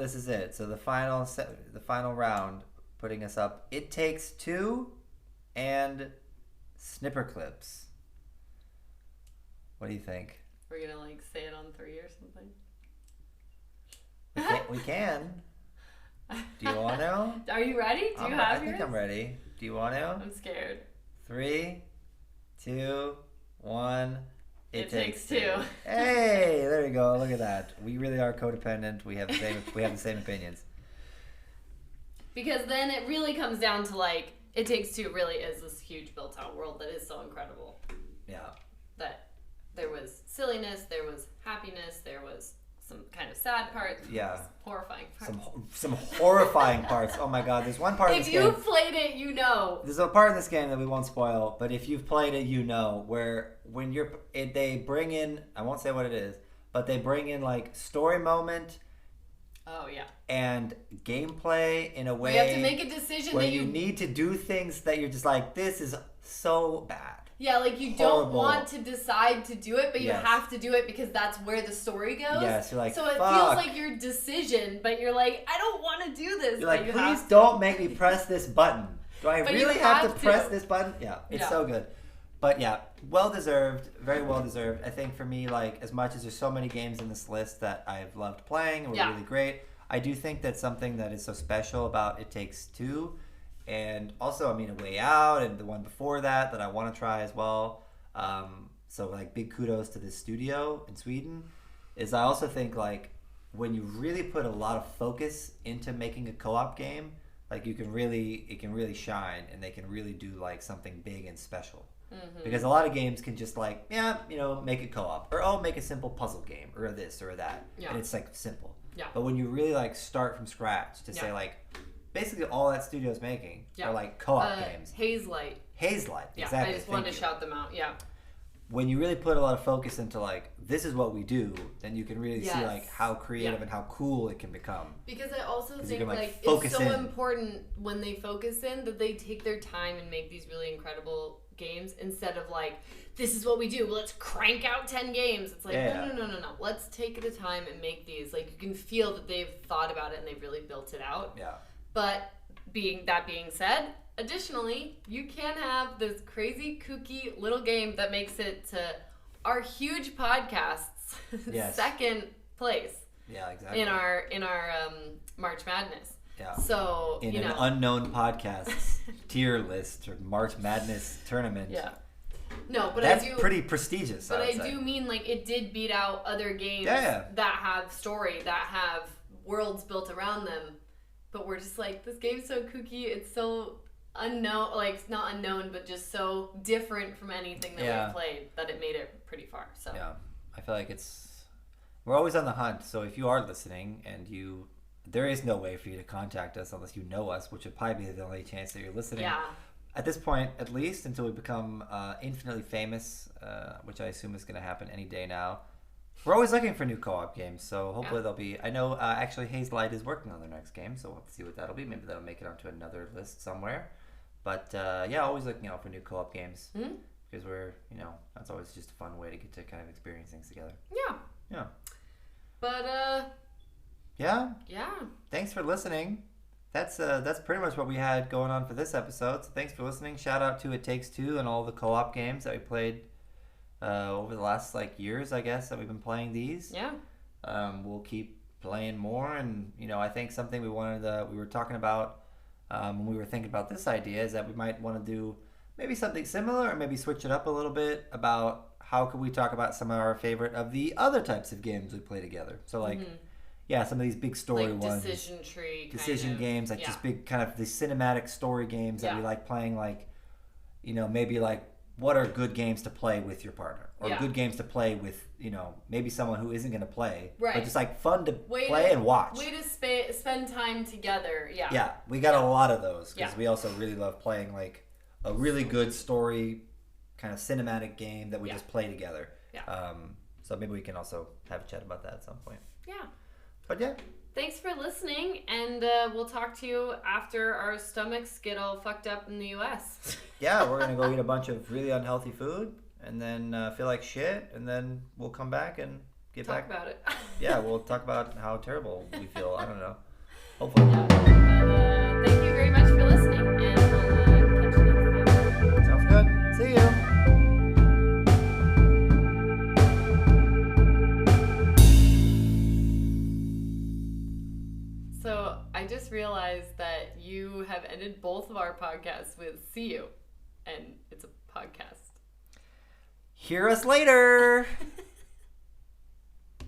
this is it. So the final round, putting us up. It Takes Two and Snipper Clips. What do you think? We're gonna like say it on 3 or something. We can. Do you want to? Are you ready? Do you have I think yours? I'm ready. Do you want to? I'm scared. 3, 2, 1. It Takes Two. Hey, there you go. Look at that. We really are codependent. We have the same opinions. Because then it really comes down to like, It Takes Two really is this huge built out world that is so incredible. Yeah. That there was silliness, there was happiness, there was some kind of sad parts, Yeah. horrifying parts. Some horrifying parts. Oh my god, there's one part of If this you've game. played it, you know. There's a part in this game that we won't spoil, but if you've played it, you know, where when they bring in, I won't say what it is, but they bring in like story moment Oh, yeah. And gameplay in a way... You have to make a decision where that you need to do things that you're just like, this is so bad. Yeah, like you don't want to decide to do it, but you have to do it because that's where the story goes. Yes, you're like, so it feels like your decision, but you're like, I don't want to do this. You're like, please don't make me press this button. Do I really have to press this button? Yeah, it's so good. But yeah, well deserved, very well deserved. I think for me, like, as much as there's so many games in this list that I've loved playing and were really great, I do think that something that is so special about It Takes Two, and also, I mean, A Way Out and the one before that I want to try as well. So, like, big kudos to this studio in Sweden. Is I also think, like, when you really put a lot of focus into making a co-op game, like, it can really shine, and they can really do, like, something big and special. Mm-hmm. Because a lot of games can just, like, make a co-op. Or, make a simple puzzle game, or this or that. Yeah. And it's, like, simple. Yeah. But when you really, like, start from scratch to say, like, basically all that studio's making are like co-op games. Hazelight, exactly. I just wanted to shout them out. Yeah. When you really put a lot of focus into like, this is what we do, then you can really see like how creative and how cool it can become. Because I also think like it's so important when they focus in that they take their time and make these really incredible games instead of like, this is what we do, let's crank out 10 games. It's like, no. Let's take the time and make these. Like, you can feel that they've thought about it and they've really built it out. Yeah. But being said, additionally, you can have this crazy, kooky little game that makes it to our huge podcast's second place. Yeah, exactly. In our March Madness. Yeah. So in an unknown podcast's tier list or March Madness tournament. Yeah. No, but that's pretty prestigious. But I do mean like it did beat out other games that have story, that have worlds built around them. But we're just like, this game's so kooky, it's so unknown, like, it's not unknown, but just so different from anything that we've played that it made it pretty far. So yeah, I feel like we're always on the hunt. So if you are listening and there is no way for you to contact us unless you know us, which would probably be the only chance that you're listening. Yeah. At this point, at least, until we become infinitely famous, which I assume is going to happen any day now. We're always looking for new co-op games, so hopefully they'll be... I know, actually, Hazelight is working on their next game, so we'll have to see what that'll be. Maybe that'll make it onto another list somewhere. But, always looking out for new co-op games. Mm-hmm. Because that's always just a fun way to get to kind of experience things together. Yeah. Yeah. But, Yeah? Yeah. Thanks for listening. That's pretty much what we had going on for this episode. So thanks for listening. Shout out to It Takes Two and all the co-op games that we played over the last years, I guess, that we've been playing these. Yeah. We'll keep playing more, and I think something we were talking about when we were thinking about this idea is that we might want to do maybe something similar, or maybe switch it up a little bit about how could we talk about some of our favorite of the other types of games we play together. So some of these big story ones, decision games, just big kind of the cinematic story games that we like playing, maybe what are good games to play with your partner, or good games to play with, maybe someone who isn't going to play, but just fun to play and watch. Way to spend time together. Yeah. Yeah, we got a lot of those because we also really love playing a really good story, kind of cinematic game that we just play together. Yeah. So maybe we can also have a chat about that at some point. Yeah. But yeah. Thanks for listening, and we'll talk to you after our stomachs get all fucked up in the U.S. Yeah, we're going to go eat a bunch of really unhealthy food, and then feel like shit, and then we'll come back and talk about it. Yeah, we'll talk about how terrible we feel. I don't know. Hopefully. Yeah. Thank you very much for listening, and we'll catch you next time. Sounds good. See you. So I just realized that you have ended both of our podcasts with "see you," and it's a podcast. Hear us later.